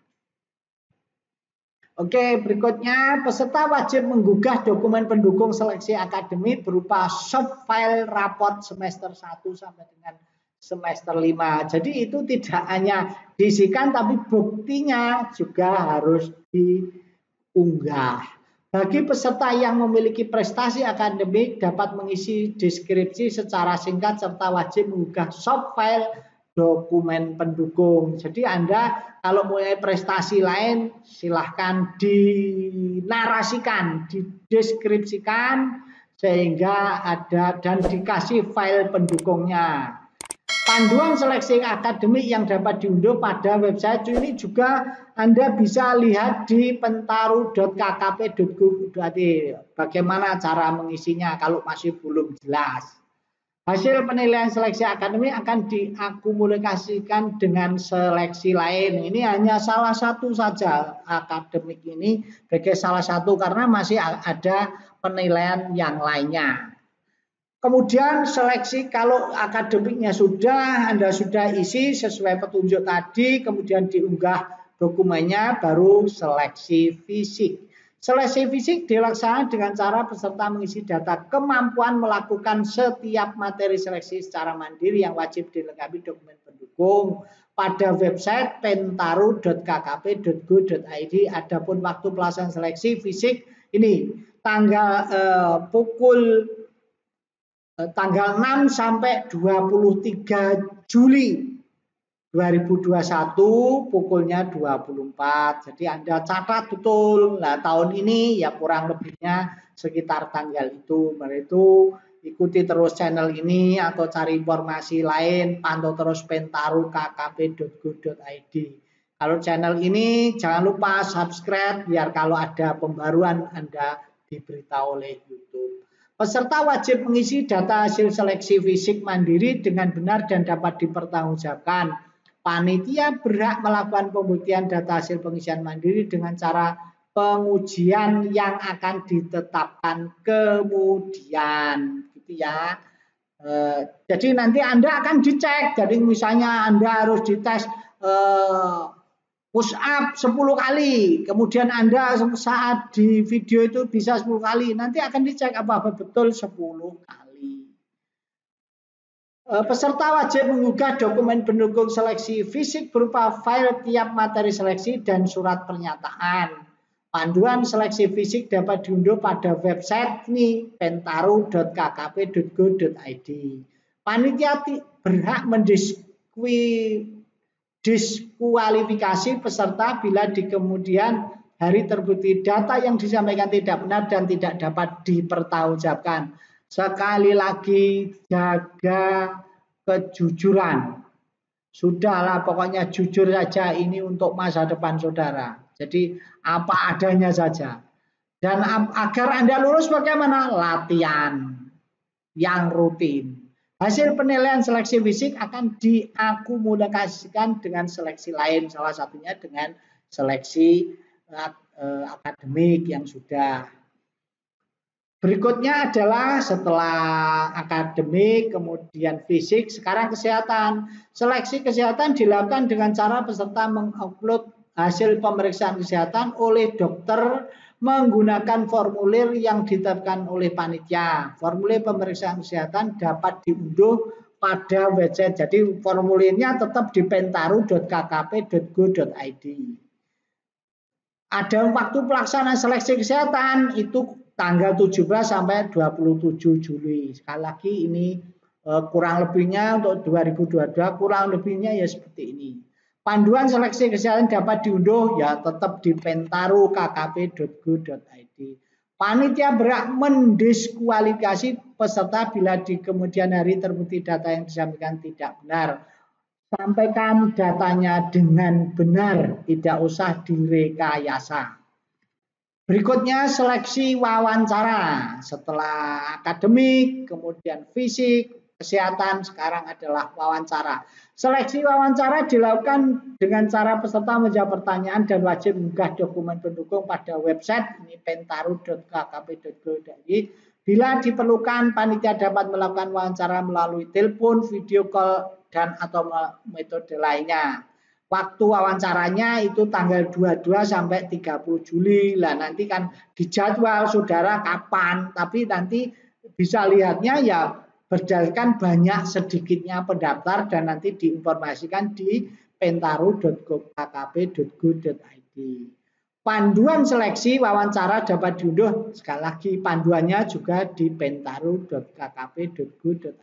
Oke, berikutnya peserta wajib menggugah dokumen pendukung seleksi akademik berupa soft file raport semester 1 sampai dengan semester 5. Jadi itu tidak hanya diisikan tapi buktinya juga harus diunggah. Bagi peserta yang memiliki prestasi akademik dapat mengisi deskripsi secara singkat serta wajib mengunggah soft file dokumen pendukung. Jadi Anda kalau mulai prestasi lain silahkan dinarasikan, dideskripsikan sehingga ada dan dikasih file pendukungnya. Panduan seleksi akademik yang dapat diunduh pada website ini juga Anda bisa lihat di pentaru.kkp.go.id. Bagaimana cara mengisinya kalau masih belum jelas. Hasil penilaian seleksi akademik akan diakumulasikan dengan seleksi lain. Ini hanya salah satu saja akademik ini sebagai salah satu karena masih ada penilaian yang lainnya. Kemudian seleksi kalau akademiknya sudah, Anda sudah isi sesuai petunjuk tadi, kemudian diunggah dokumennya, baru seleksi fisik. Seleksi fisik dilaksanakan dengan cara peserta mengisi data kemampuan melakukan setiap materi seleksi secara mandiri yang wajib dilengkapi dokumen pendukung pada website pentaru.kkp.go.id. Adapun waktu pelaksanaan seleksi fisik ini tanggal 6 sampai 23 Juli 2021 pukulnya 24. Jadi Anda catat betul. Nah, tahun ini ya kurang lebihnya sekitar tanggal itu. Mari itu ikuti terus channel ini atau cari informasi lain, pantau terus pentaru.kkp.go.id. Kalau channel ini jangan lupa subscribe biar kalau ada pembaruan Anda diberitahu oleh YouTube. Peserta wajib mengisi data hasil seleksi fisik mandiri dengan benar dan dapat dipertanggungjawabkan. Panitia berhak melakukan pembuktian data hasil pengisian mandiri dengan cara pengujian yang akan ditetapkan kemudian, gitu ya. Jadi nanti Anda akan dicek. Jadi misalnya Anda harus dites push up 10 kali, kemudian Anda saat di video itu bisa 10 kali, nanti akan dicek apa betul 10 kali. Peserta wajib mengunggah dokumen pendukung seleksi fisik berupa file tiap materi seleksi dan surat pernyataan. Panduan seleksi fisik dapat diunduh pada website ini pentaru.kkp.go.id. Panitia berhak mendiskualifikasi peserta bila di kemudian hari terbukti data yang disampaikan tidak benar dan tidak dapat dipertanggungjawabkan. Sekali lagi, jaga kejujuran. Sudahlah, pokoknya jujur saja, ini untuk masa depan saudara. Jadi apa adanya saja. Dan agar Anda lulus bagaimana? Latihan yang rutin. Hasil penilaian seleksi fisik akan diakumulasikan dengan seleksi lain, salah satunya dengan seleksi akademik yang sudah. Berikutnya adalah setelah akademik, kemudian fisik, sekarang kesehatan. Seleksi kesehatan dilakukan dengan cara peserta mengupload hasil pemeriksaan kesehatan oleh dokter menggunakan formulir yang ditetapkan oleh panitia. Formulir pemeriksaan kesehatan dapat diunduh pada website. Jadi formulirnya tetap di pentaru.kkp.go.id. Ada waktu pelaksanaan seleksi kesehatan itu tanggal 17 sampai 27 Juli. Sekali lagi ini kurang lebihnya untuk 2022 kurang lebihnya ya seperti ini. Panduan seleksi kesehatan dapat diunduh ya tetap di pentaru.kkp.go.id. Panitia berhak mendiskualifikasi peserta bila di kemudian hari terbukti data yang disampaikan tidak benar. Sampaikan datanya dengan benar, tidak usah direkayasa. Berikutnya seleksi wawancara. Setelah akademik, kemudian fisik, kesehatan, sekarang adalah wawancara. Seleksi wawancara dilakukan dengan cara peserta menjawab pertanyaan dan wajib mengunggah dokumen pendukung pada website ini pentaru.kkp.go.id. Bila diperlukan, panitia dapat melakukan wawancara melalui telepon, video call, dan atau metode lainnya. Waktu wawancaranya itu tanggal 22 sampai 30 Juli. Lah nanti kan dijadwal saudara kapan, tapi nanti bisa lihatnya ya berdasarkan banyak sedikitnya pendaftar dan nanti diinformasikan di pentaru.kkp.go.id. Panduan seleksi wawancara dapat diunduh, sekali lagi panduannya juga di pentaru.kkp.go.id.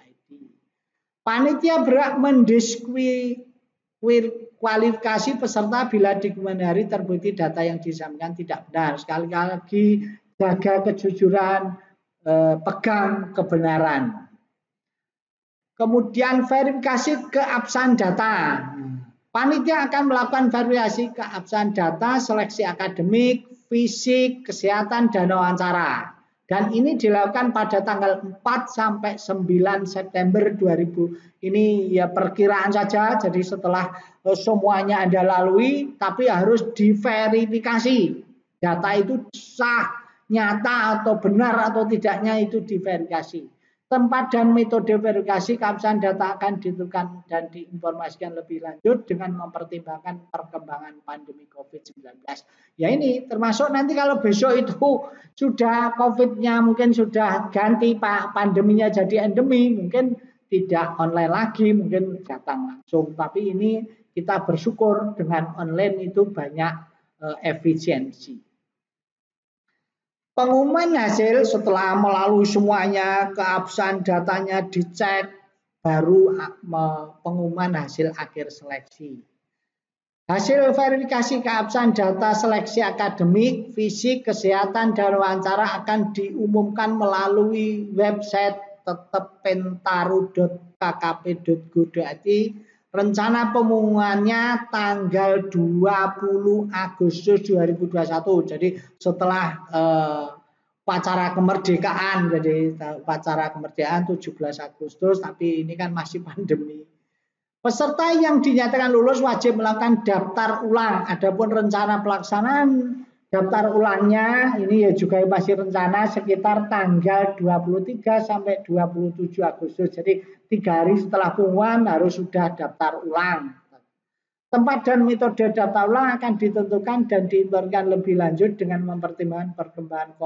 Panitia berhak mendiskualifikasi peserta bila di kemudian hari terbukti data yang disampaikan tidak benar. Sekali lagi jaga kejujuran, pegang kebenaran. Kemudian verifikasi keabsahan data. Panitia akan melakukan verifikasi keabsahan data, seleksi akademik, fisik, kesehatan, dan wawancara. Dan ini dilakukan pada tanggal 4 sampai 9 September 2000. Ini ya perkiraan saja, jadi setelah semuanya Anda lalui, tapi harus diverifikasi. Data itu sah, nyata atau benar atau tidaknya itu diverifikasi. Tempat dan metode verifikasi keabsahan data akan ditentukan dan diinformasikan lebih lanjut dengan mempertimbangkan perkembangan pandemi COVID-19. Ya ini termasuk nanti kalau besok itu sudah COVID-nya mungkin sudah ganti pandeminya jadi endemi, mungkin tidak online lagi, mungkin datang langsung. Tapi ini kita bersyukur dengan online itu banyak efisiensi. Pengumuman hasil setelah melalui semuanya, keabsahan datanya dicek, baru pengumuman hasil akhir seleksi. Hasil verifikasi keabsahan data seleksi akademik, fisik, kesehatan, dan wawancara akan diumumkan melalui website tetap pentaru.kkp.go.id. Rencana pengumumannya tanggal 20 Agustus 2021. Jadi setelah upacara kemerdekaan, jadi upacara kemerdekaan 17 Agustus, tapi ini kan masih pandemi. Peserta yang dinyatakan lulus wajib melakukan daftar ulang. Adapun rencana pelaksanaan daftar ulangnya ini ya juga masih rencana sekitar tanggal 23 sampai 27 Agustus. Jadi 3 hari setelah pengumuman harus sudah daftar ulang. Tempat dan metode daftar ulang akan ditentukan dan diinformasikan lebih lanjut dengan mempertimbangkan perkembangan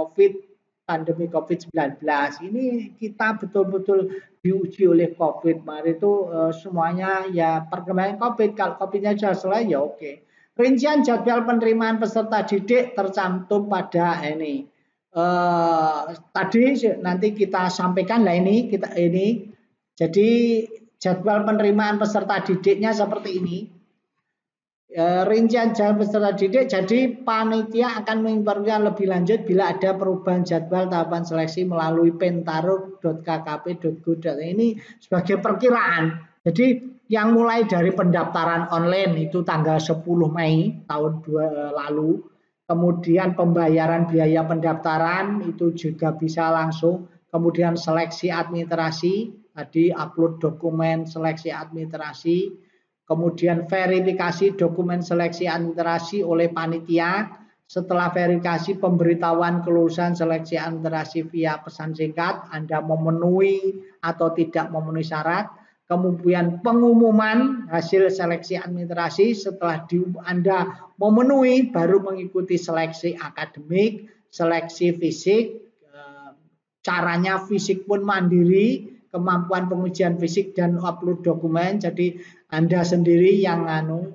pandemi COVID-19. Ini kita betul-betul diuji oleh COVID. Mari itu semuanya ya perkembangan COVID. Kalau COVID-nya sudah selesai ya oke. Rincian jadwal penerimaan peserta didik tercantum pada ini. Tadi nanti kita sampaikan lah ini. Jadi jadwal penerimaan peserta didiknya seperti ini. Rincian jadwal peserta didik, jadi panitia akan menginformasikan lebih lanjut bila ada perubahan jadwal tahapan seleksi melalui pentaro.kkp.go. Ini sebagai perkiraan. Jadi yang mulai dari pendaftaran online itu tanggal 10 Mei tahun lalu, kemudian pembayaran biaya pendaftaran itu juga bisa langsung, kemudian seleksi administrasi, tadi upload dokumen seleksi administrasi, kemudian verifikasi dokumen seleksi administrasi oleh panitia. Setelah verifikasi pemberitahuan kelulusan seleksi administrasi via pesan singkat, Anda memenuhi atau tidak memenuhi syarat. Kemudian pengumuman hasil seleksi administrasi, setelah Anda memenuhi baru mengikuti seleksi akademik, seleksi fisik. Caranya fisik pun mandiri, kemampuan pengujian fisik dan upload dokumen, jadi Anda sendiri yang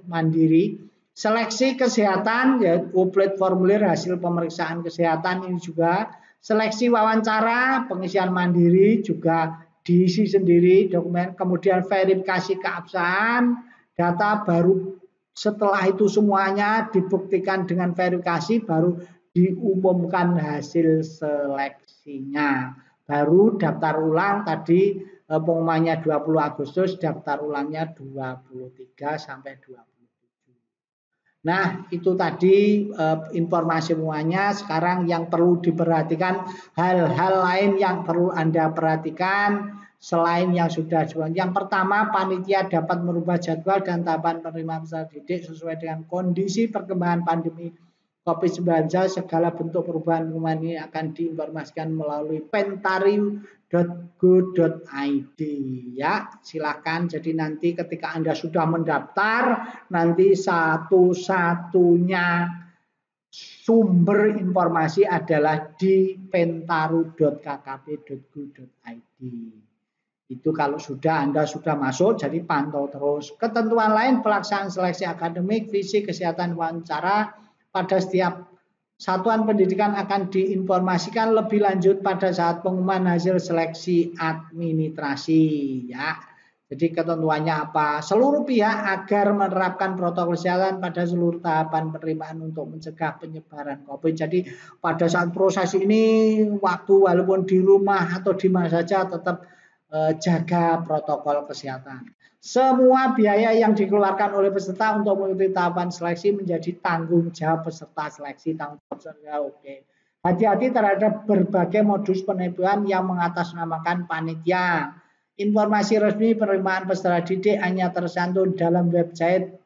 mandiri. Seleksi kesehatan, ya upload formulir hasil pemeriksaan kesehatan ini juga. Seleksi wawancara, pengisian mandiri juga diisi sendiri dokumen. Kemudian verifikasi keabsahan, data baru setelah itu semuanya dibuktikan dengan verifikasi baru diumumkan hasil seleksinya. Baru daftar ulang tadi pengumumannya 20 Agustus, daftar ulangnya 23 sampai 27. Nah, itu tadi informasi semuanya. Sekarang yang perlu diperhatikan, hal-hal lain yang perlu Anda perhatikan selain yang sudah disebutkan. Yang pertama, panitia dapat merubah jadwal dan tahapan penerimaan peserta didik sesuai dengan kondisi perkembangan pandemi COVID-19. Segala bentuk perubahan pengumuman ini akan diinformasikan melalui pentari.go.id. Ya, silakan. Jadi nanti ketika Anda sudah mendaftar, nanti satu-satunya sumber informasi adalah di pentaru.kkp.go.id. Itu kalau Anda sudah masuk, jadi pantau terus. Ketentuan lain pelaksanaan seleksi akademik, fisik, kesehatan, wawancara pada setiap satuan pendidikan akan diinformasikan lebih lanjut pada saat pengumuman hasil seleksi administrasi. Ya, jadi ketentuannya apa? Seluruh pihak agar menerapkan protokol kesehatan pada seluruh tahapan penerimaan untuk mencegah penyebaran COVID. Jadi pada saat proses ini, waktu walaupun di rumah atau di mana saja tetap jaga protokol kesehatan. Semua biaya yang dikeluarkan oleh peserta untuk mengikuti tahapan seleksi menjadi tanggung jawab peserta seleksi. Tanggung jawab peserta, oke. Hati-hati terhadap berbagai modus penipuan yang mengatasnamakan panitia. Informasi resmi penerimaan peserta didik hanya tercantum dalam website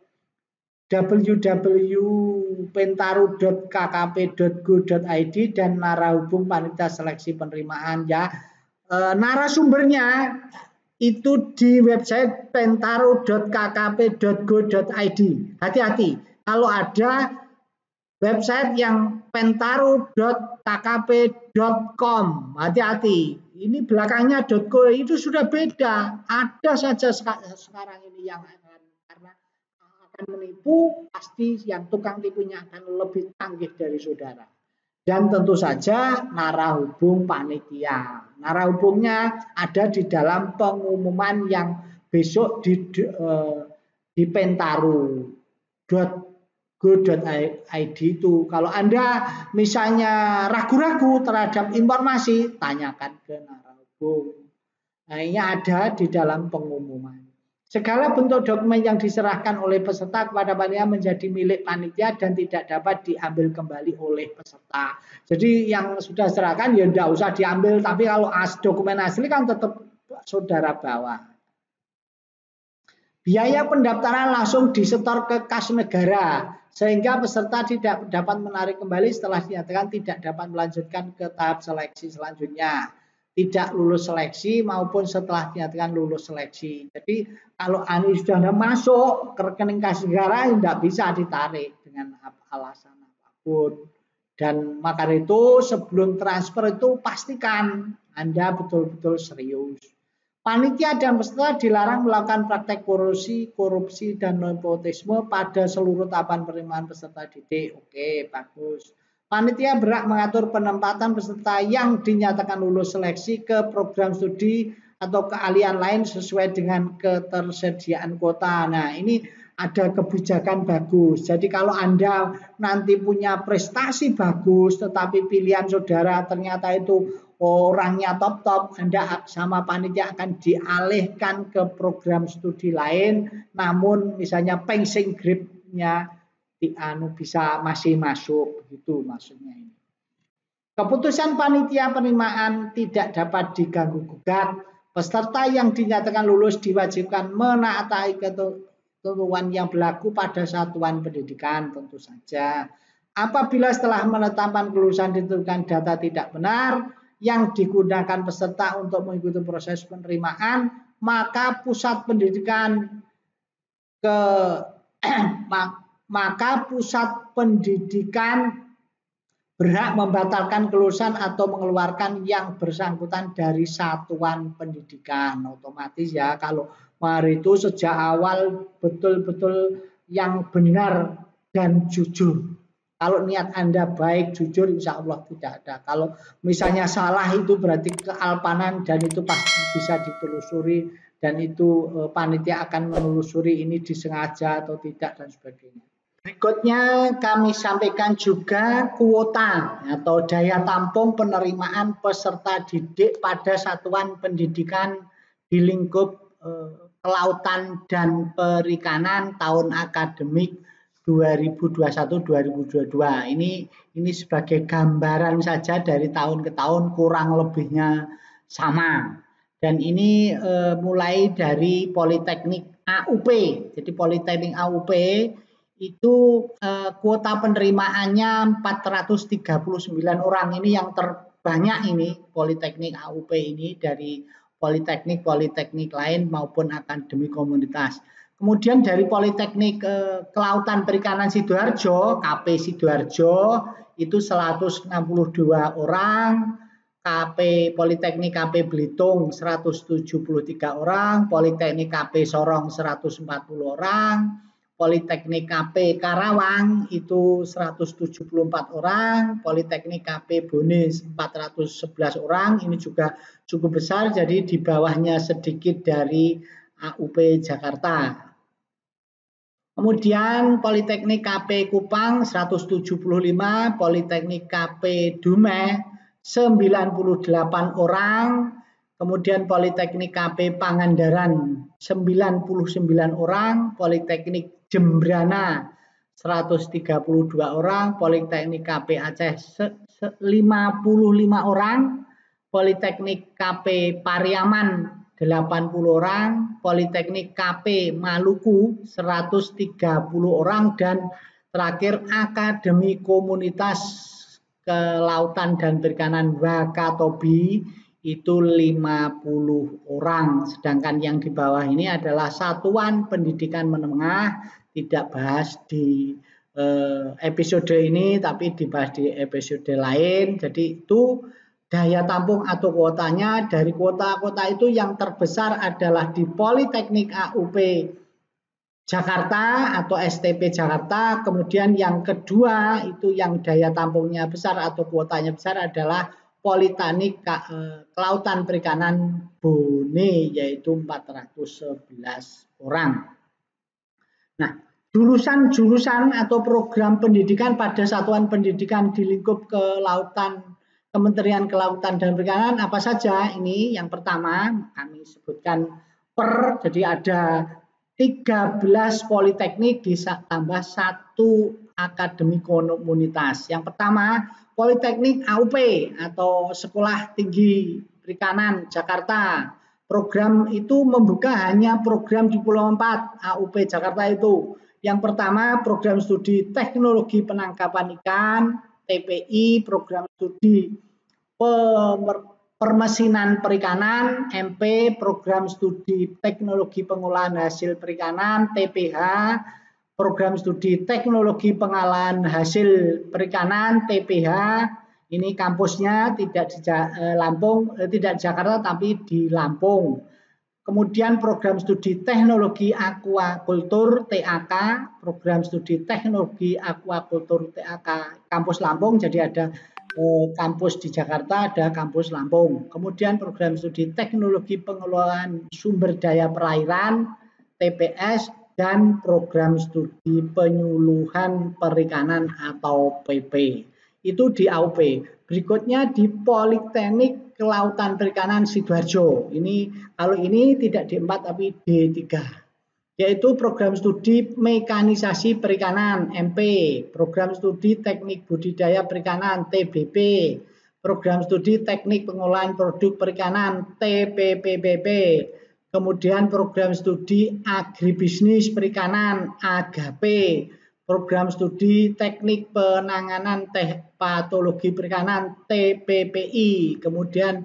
www.pentaru.kkp.go.id dan narahubung panitia seleksi penerimaan. Ya, narasumbernya itu di website pentaru.kkp.go.id. Hati-hati, kalau ada website yang pentaru.kkp.com, hati-hati. Ini belakangnya .co itu sudah beda. Ada saja sekarang ini yang karena akan menipu, pasti yang tukang tipunya akan lebih canggih dari saudara. Dan tentu saja narahubung panitia. Narahubungnya ada di dalam pengumuman yang besok di pentaru.go.id itu. Kalau Anda misalnya ragu-ragu terhadap informasi, tanyakan ke narahubung. Nah, ini ada di dalam pengumuman. Segala bentuk dokumen yang diserahkan oleh peserta kepada panitia menjadi milik panitia dan tidak dapat diambil kembali oleh peserta. Jadi yang sudah serahkan ya tidak usah diambil, tapi kalau dokumen asli kan tetap saudara bawa. Biaya pendaftaran langsung disetor ke kas negara, sehingga peserta tidak dapat menarik kembali setelah dinyatakan tidak dapat melanjutkan ke tahap seleksi selanjutnya. Tidak lulus seleksi maupun setelah dinyatakan lulus seleksi. Jadi kalau Ani sudah masuk ke rekening kas negara tidak bisa ditarik dengan alasan apapun. Dan maka itu sebelum transfer itu pastikan Anda betul-betul serius. Panitia dan peserta dilarang melakukan praktek korupsi dan nepotisme pada seluruh tahapan penerimaan peserta didik. Oke, bagus. Panitia berhak mengatur penempatan peserta yang dinyatakan lulus seleksi ke program studi atau keahlian lain sesuai dengan ketersediaan kuota. Nah, ini ada kebijakan bagus. Jadi kalau Anda nanti punya prestasi bagus, tetapi pilihan saudara ternyata itu orangnya top-top, Anda sama panitia akan dialihkan ke program studi lain, namun misalnya passing grade-nya bisa masih masuk, begitu maksudnya ini. Keputusan panitia penerimaan tidak dapat diganggu gugat. Peserta yang dinyatakan lulus diwajibkan menaati ketentuan yang berlaku pada satuan pendidikan, tentu saja. Apabila setelah menetapkan kelulusan ditentukan data tidak benar yang digunakan peserta untuk mengikuti proses penerimaan, maka pusat pendidikan berhak membatalkan kelulusan atau mengeluarkan yang bersangkutan dari satuan pendidikan. Otomatis ya, kalau hari itu sejak awal betul-betul yang benar dan jujur. Kalau niat Anda baik, jujur, insya Allah tidak ada. Kalau misalnya salah itu berarti kealpanan dan itu pasti bisa ditelusuri dan itu panitia akan menelusuri ini disengaja atau tidak dan sebagainya. Berikutnya kami sampaikan juga kuota atau daya tampung penerimaan peserta didik pada satuan pendidikan di lingkup kelautan dan perikanan tahun akademik 2021-2022. Ini sebagai gambaran saja dari tahun ke tahun kurang lebihnya sama. Dan ini mulai dari Politeknik AUP. Jadi Politeknik AUP itu kuota penerimaannya 439 orang. Ini yang terbanyak ini Politeknik AUP ini dari politeknik lain maupun akademi komunitas. Kemudian dari Politeknik Kelautan Perikanan Sidoarjo, KP Sidoarjo itu 162 orang. Politeknik KP Belitung 173 orang, Politeknik KP Sorong 140 orang, Politeknik KP Karawang itu 174 orang, Politeknik KP Bone 411 orang, ini juga cukup besar, jadi di bawahnya sedikit dari AUP Jakarta. Kemudian Politeknik KP Kupang 175, Politeknik KP Dumeh 98 orang, kemudian Politeknik KP Pangandaran 99 orang, Politeknik Jembrana 132 orang, Politeknik KP Aceh 55 orang, Politeknik KP Pariaman 80 orang, Politeknik KP Maluku 130 orang, dan terakhir Akademi Komunitas Kelautan dan Perikanan Wakatobi itu 50 orang. Sedangkan yang di bawah ini adalah satuan pendidikan menengah, tidak bahas di episode ini tapi dibahas di episode lain. Jadi itu daya tampung atau kuotanya. Dari kuota-kuota itu yang terbesar adalah di Politeknik AUP Jakarta atau STP Jakarta. Kemudian yang kedua itu yang daya tampungnya besar atau kuotanya besar adalah Politeknik Kelautan Perikanan Bone, yaitu 411 orang. Nah, jurusan-jurusan atau program pendidikan pada satuan pendidikan di lingkup kelautan, Kementerian Kelautan dan Perikanan apa saja? Ini yang pertama kami sebutkan jadi ada 13 politeknik ditambah 1 akademi komunitas. Yang pertama Politeknik AUP atau Sekolah Tinggi Perikanan Jakarta. Program itu membuka hanya program di Pulau 4 AUP Jakarta itu. Yang pertama program studi Teknologi Penangkapan Ikan, TPI, program studi Permesinan Perikanan, MP, program studi Teknologi Pengolahan Hasil Perikanan, TPH, program studi Teknologi Pengolahan Hasil Perikanan, TPH. Ini kampusnya tidak di Lampung, tidak di Jakarta tapi di Lampung. Kemudian program studi Teknologi Aquakultur TAK, program studi Teknologi Aquakultur TAK kampus Lampung. Jadi ada kampus di Jakarta, ada kampus Lampung. Kemudian program studi Teknologi Pengelolaan Sumber Daya Perairan TPS, dan program studi penyuluhan perikanan atau PP. Itu di AUP. Berikutnya di Politeknik Kelautan Perikanan Sidoarjo. Kalau ini tidak D4 tapi D3. Yaitu program studi mekanisasi perikanan MP, program studi teknik budidaya perikanan TBP, program studi teknik pengolahan produk perikanan TPPPP, kemudian program studi agribisnis perikanan AGAP, program studi teknik penanganan patologi perikanan TPPI, kemudian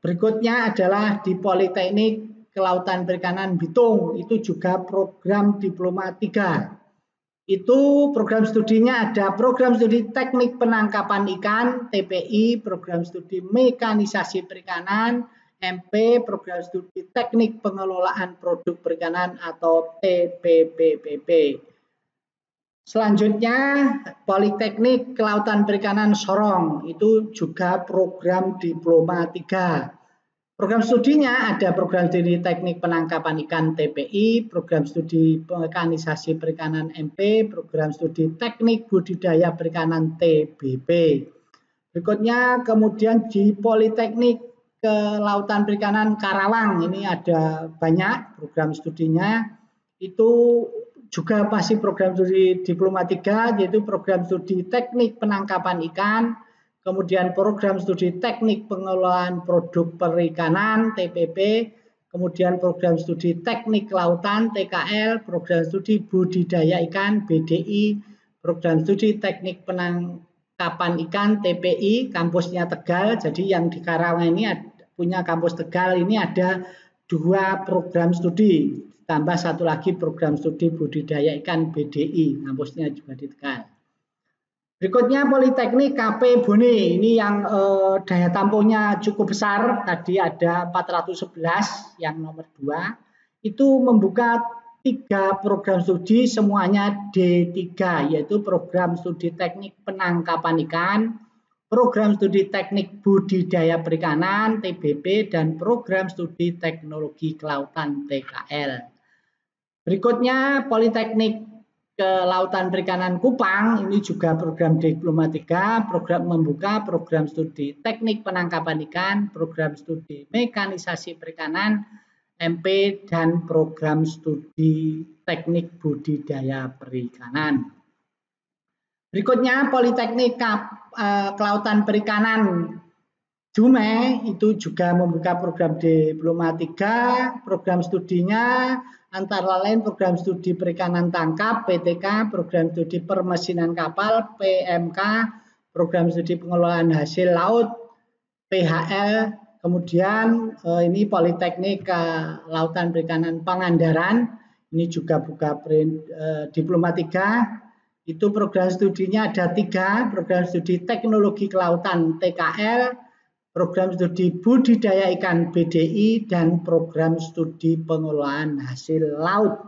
berikutnya adalah di Politeknik Kelautan Perikanan Bitung, itu juga program diploma 3. Itu program studinya ada program studi teknik penangkapan ikan TPI, program studi mekanisasi perikanan MP, program studi teknik pengelolaan produk perikanan atau TPPPP. Selanjutnya Politeknik Kelautan Perikanan Sorong, itu juga program diploma 3. Program studinya ada program studi teknik penangkapan ikan TPI, program studi mekanisasi perikanan MP, program studi teknik budidaya perikanan TBP. Berikutnya kemudian di Politeknik Kelautan Perikanan Karawang, ini ada banyak program studinya, itu juga masih program studi diploma 3, yaitu program studi teknik penangkapan ikan, kemudian program studi teknik pengelolaan produk perikanan TPP, kemudian program studi teknik kelautan TKL, program studi budidaya ikan BDI, program studi teknik penangkapan ikan TPI, kampusnya Tegal. Jadi yang di Karawang ini punya kampus Tegal ini ada 2 program studi, tambah 1 lagi program studi budidaya ikan BDI, kampusnya juga di Tegal. Berikutnya Politeknik KP Bone, ini yang daya tampungnya cukup besar, tadi ada 411 yang nomor 2, itu membuka 3 program studi semuanya D3, yaitu program studi teknik penangkapan ikan, program studi teknik budidaya perikanan TBP, dan program studi teknologi kelautan TKL. Berikutnya Politeknik Kelautan Perikanan Kupang, ini juga program diploma 3, program membuka program studi teknik penangkapan ikan, program studi mekanisasi perikanan MP, dan program studi teknik budidaya perikanan. Berikutnya Politeknik Kelautan Perikanan Dumai, itu juga membuka program diploma 3, program studinya antara lain program studi perikanan tangkap PTK, program studi permesinan kapal PMK, program studi pengelolaan hasil laut PHL, kemudian ini Politeknik Kelautan Perikanan Pangandaran, ini juga buka diploma 3, itu program studinya ada 3, program studi teknologi kelautan TKL, program studi budidaya ikan BDI, dan program studi pengelolaan hasil laut.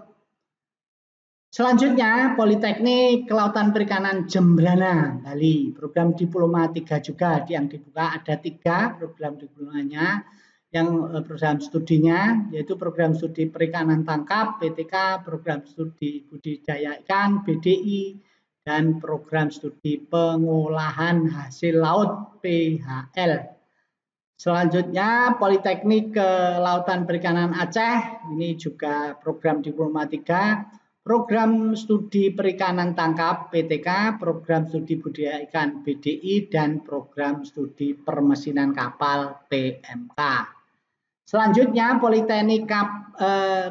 Selanjutnya Politeknik Kelautan Perikanan Jembrana Bali, program diploma 3 juga, yang dibuka ada 3 program diplomanya, yang program studinya yaitu program studi perikanan tangkap PTK, program studi budidaya ikan BDI, dan program studi pengolahan hasil laut PHL. Selanjutnya Politeknik Kelautan Perikanan Aceh, ini juga program diploma 3, program studi perikanan tangkap PTK, program studi budidaya ikan BDI, dan program studi permesinan kapal PMK. Selanjutnya Politeknik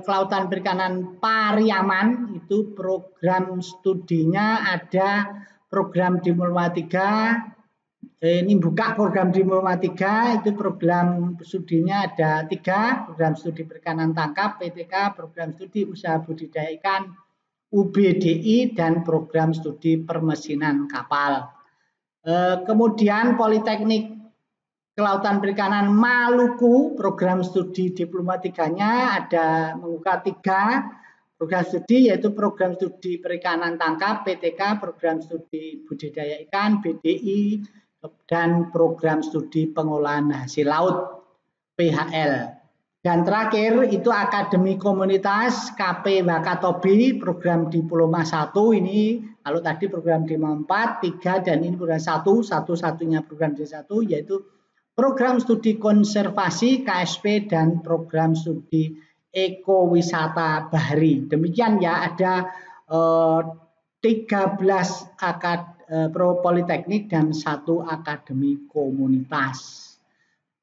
Kelautan Perikanan Pariaman, itu program studinya ada program diploma 3, ini buka program diploma 3, itu program studinya ada 3, program studi perikanan tangkap PTK, program studi usaha budidaya ikan UBDI, dan program studi permesinan kapal. Kemudian Politeknik Kelautan Perikanan Maluku, program studi diploma 3-nya ada membuka 3 program studi, yaitu program studi perikanan tangkap PTK, program studi budidaya ikan BDI, dan program studi pengolahan hasil laut PHL. Dan terakhir itu Akademi Komunitas KP Wakatobi program Diploma 1 ini, kalau tadi program Diploma 4, 3 dan ini program 1, satu-satunya program D1 yaitu program studi konservasi KSP dan program studi ekowisata bahari. Demikian ya, ada 13 politeknik dan 1 akademi komunitas.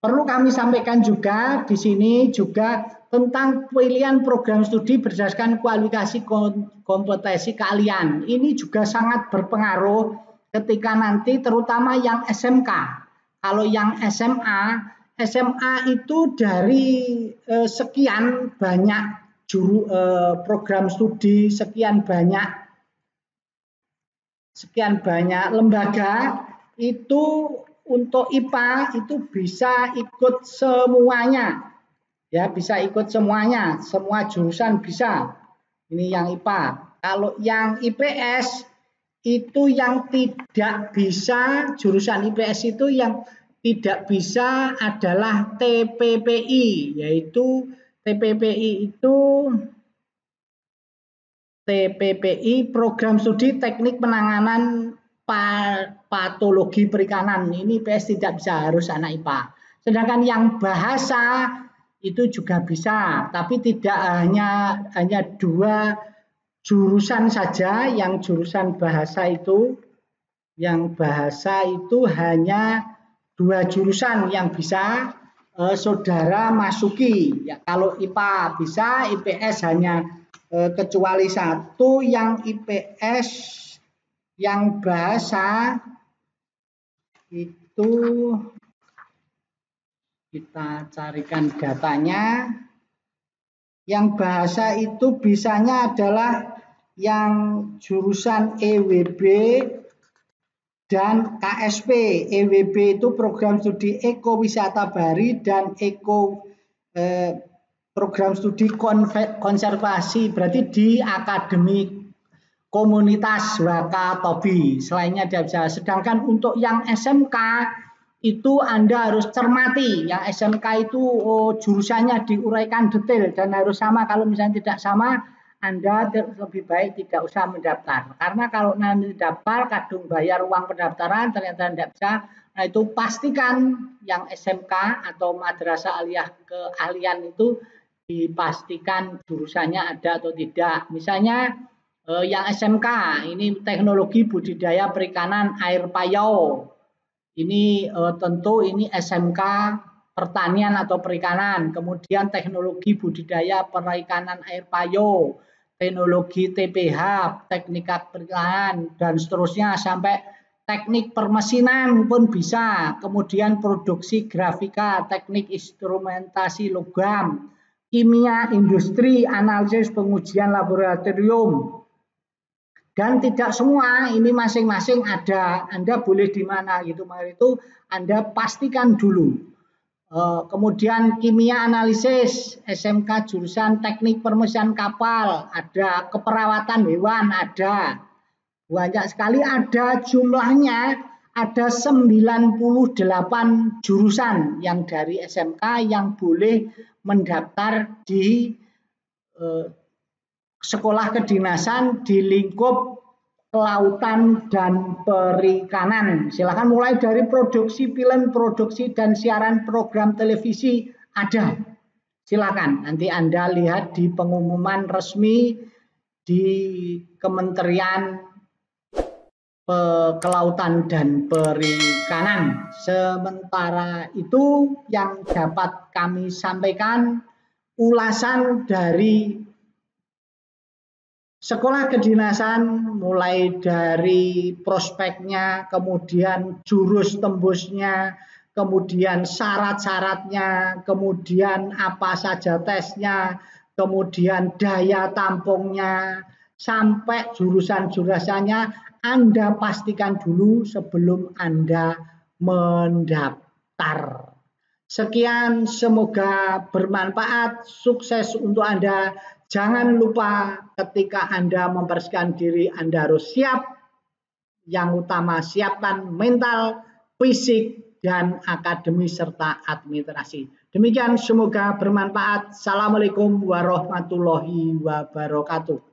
Perlu kami sampaikan juga di sini juga tentang pilihan program studi berdasarkan kualifikasi kompetensi keahlian. Ini juga sangat berpengaruh ketika nanti terutama yang SMK. Kalau yang SMA itu dari sekian banyak program studi, sekian banyak lembaga itu. Untuk IPA itu bisa ikut semuanya, ya bisa ikut semuanya, semua jurusan bisa. Ini yang IPA. Kalau yang IPS itu yang tidak bisa, jurusan IPS itu yang tidak bisa adalah TPPI, yaitu TPPI program studi teknik penanganan patologi perikanan. Ini IPS tidak bisa, harus anak IPA. Sedangkan yang bahasa itu juga bisa, tapi tidak hanya 2 jurusan saja. Yang jurusan bahasa itu, hanya 2 jurusan yang bisa saudara masuki. Ya, kalau IPA bisa, IPS hanya kecuali 1 yang IPS. Yang bahasa itu kita carikan datanya. Yang bahasa itu bisanya adalah yang jurusan EWB dan KSP. EWB itu program studi ekowisata bahari dan program studi konservasi, berarti di akademi komunitas Wakatobi. Selainnya tidak bisa. Sedangkan untuk yang SMK itu Anda harus cermati. Yang SMK itu jurusannya diuraikan detail dan harus sama. Kalau misalnya tidak sama, Anda lebih baik tidak usah mendaftar. Karena kalau nanti daftar, kadung bayar uang pendaftaran, ternyata tidak bisa. Nah itu pastikan yang SMK atau madrasah aliyah keahlian itu dipastikan jurusannya ada atau tidak. Misalnya yang SMK ini teknologi budidaya perikanan air payau. Ini tentu ini SMK pertanian atau perikanan. Kemudian teknologi budidaya perikanan air payau, teknologi TPH, teknik perikanan dan seterusnya sampai teknik permesinan pun bisa. Kemudian produksi grafika, teknik instrumentasi logam, kimia, industri, analisis, pengujian laboratorium. Dan tidak semua ini masing-masing ada, Anda boleh di mana gitu, maka itu Anda pastikan dulu. Kemudian kimia analisis, SMK jurusan teknik permesinan kapal, ada keperawatan hewan, ada banyak sekali, ada jumlahnya, ada 98 jurusan yang dari SMK yang boleh mendaftar di sekolah kedinasan di lingkup kelautan dan perikanan. Silakan mulai dari produksi film, produksi dan siaran program televisi ada. Silakan nanti Anda lihat di pengumuman resmi di Kementerian Kelautan dan Perikanan. Sementara itu yang dapat kami sampaikan ulasan dari sekolah kedinasan, mulai dari prospeknya, kemudian jurus tembusnya, kemudian syarat-syaratnya, kemudian apa saja tesnya, kemudian daya tampungnya, sampai jurusan-jurusannya Anda pastikan dulu sebelum Anda mendaftar. Sekian, semoga bermanfaat, sukses untuk Anda. Jangan lupa ketika Anda mempersiapkan diri, Anda harus siap. Yang utama siapkan mental, fisik, dan akademis serta administrasi. Demikian semoga bermanfaat. Assalamualaikum warahmatullahi wabarakatuh.